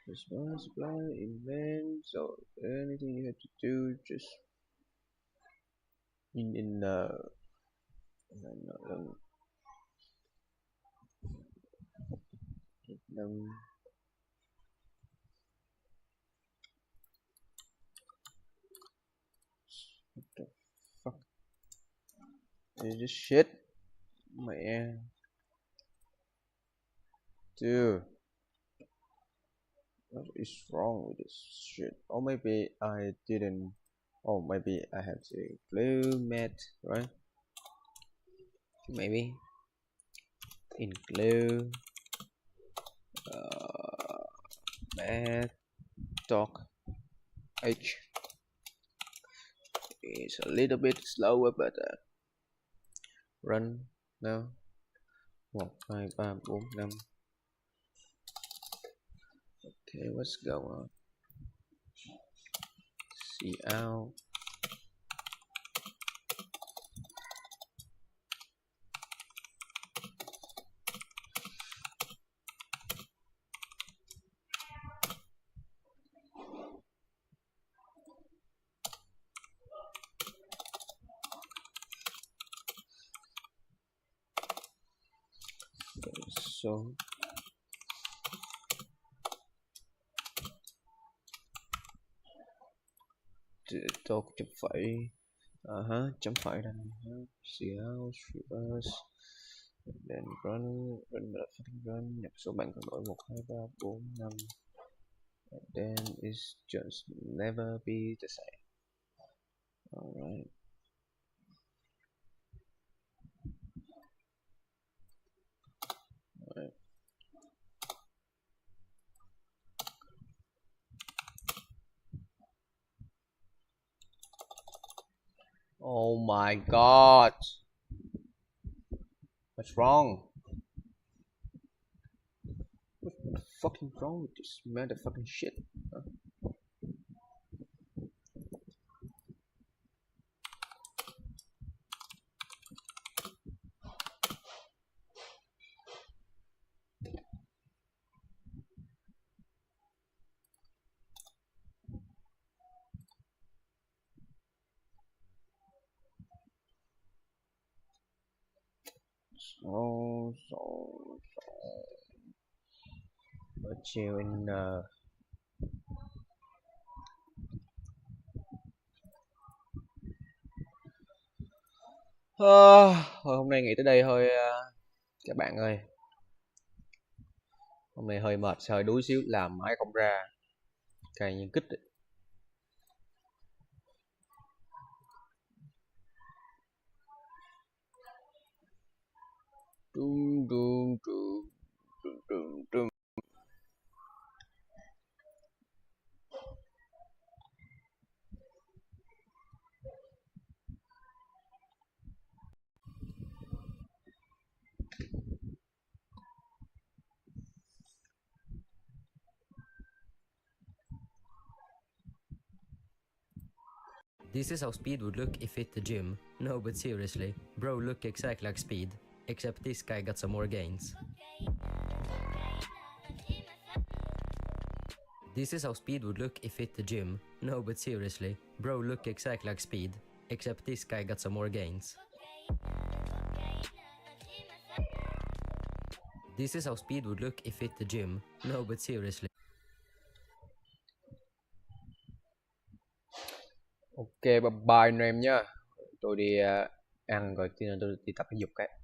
Response supply invent. So anything you have to do, just in Is this shit? Man. Dude. What is wrong with this shit? Or maybe I didn't. Oh, maybe I have to glue mat, right? Maybe include mat doc h is a little bit slower, but run now. 1 2 3 4 5. Okay, what's going on? See out. So tôi chấm phẩy chấm phẩy đây see out reverse then run run nhập số bạn cần đổi 1 2 3 4 5 then it's just never be the same. Alright. Alright. Oh my god. What's wrong? What the fucking wrong with this motherfucking shit? Huh? So chill in thôi hôm nay nghỉ tới đây thôi các bạn ơi. Hôm nay hơi mệt, hơi đuối xíu, làm mãi không ra, cày như kích. Trung trung trung trung trung. This is how Speed would look if hit the gym. No, but seriously, bro look exactly like Speed, except this guy got some more gains. This is how Speed would look if hit the gym. No, but seriously, bro look exactly like Speed, except this guy got some more gains. This is how Speed would look if hit the gym. No, but seriously. Ok, bye bye anh em nhá. Tôi đi ăn rồi, tôi đi tập thể dục cái.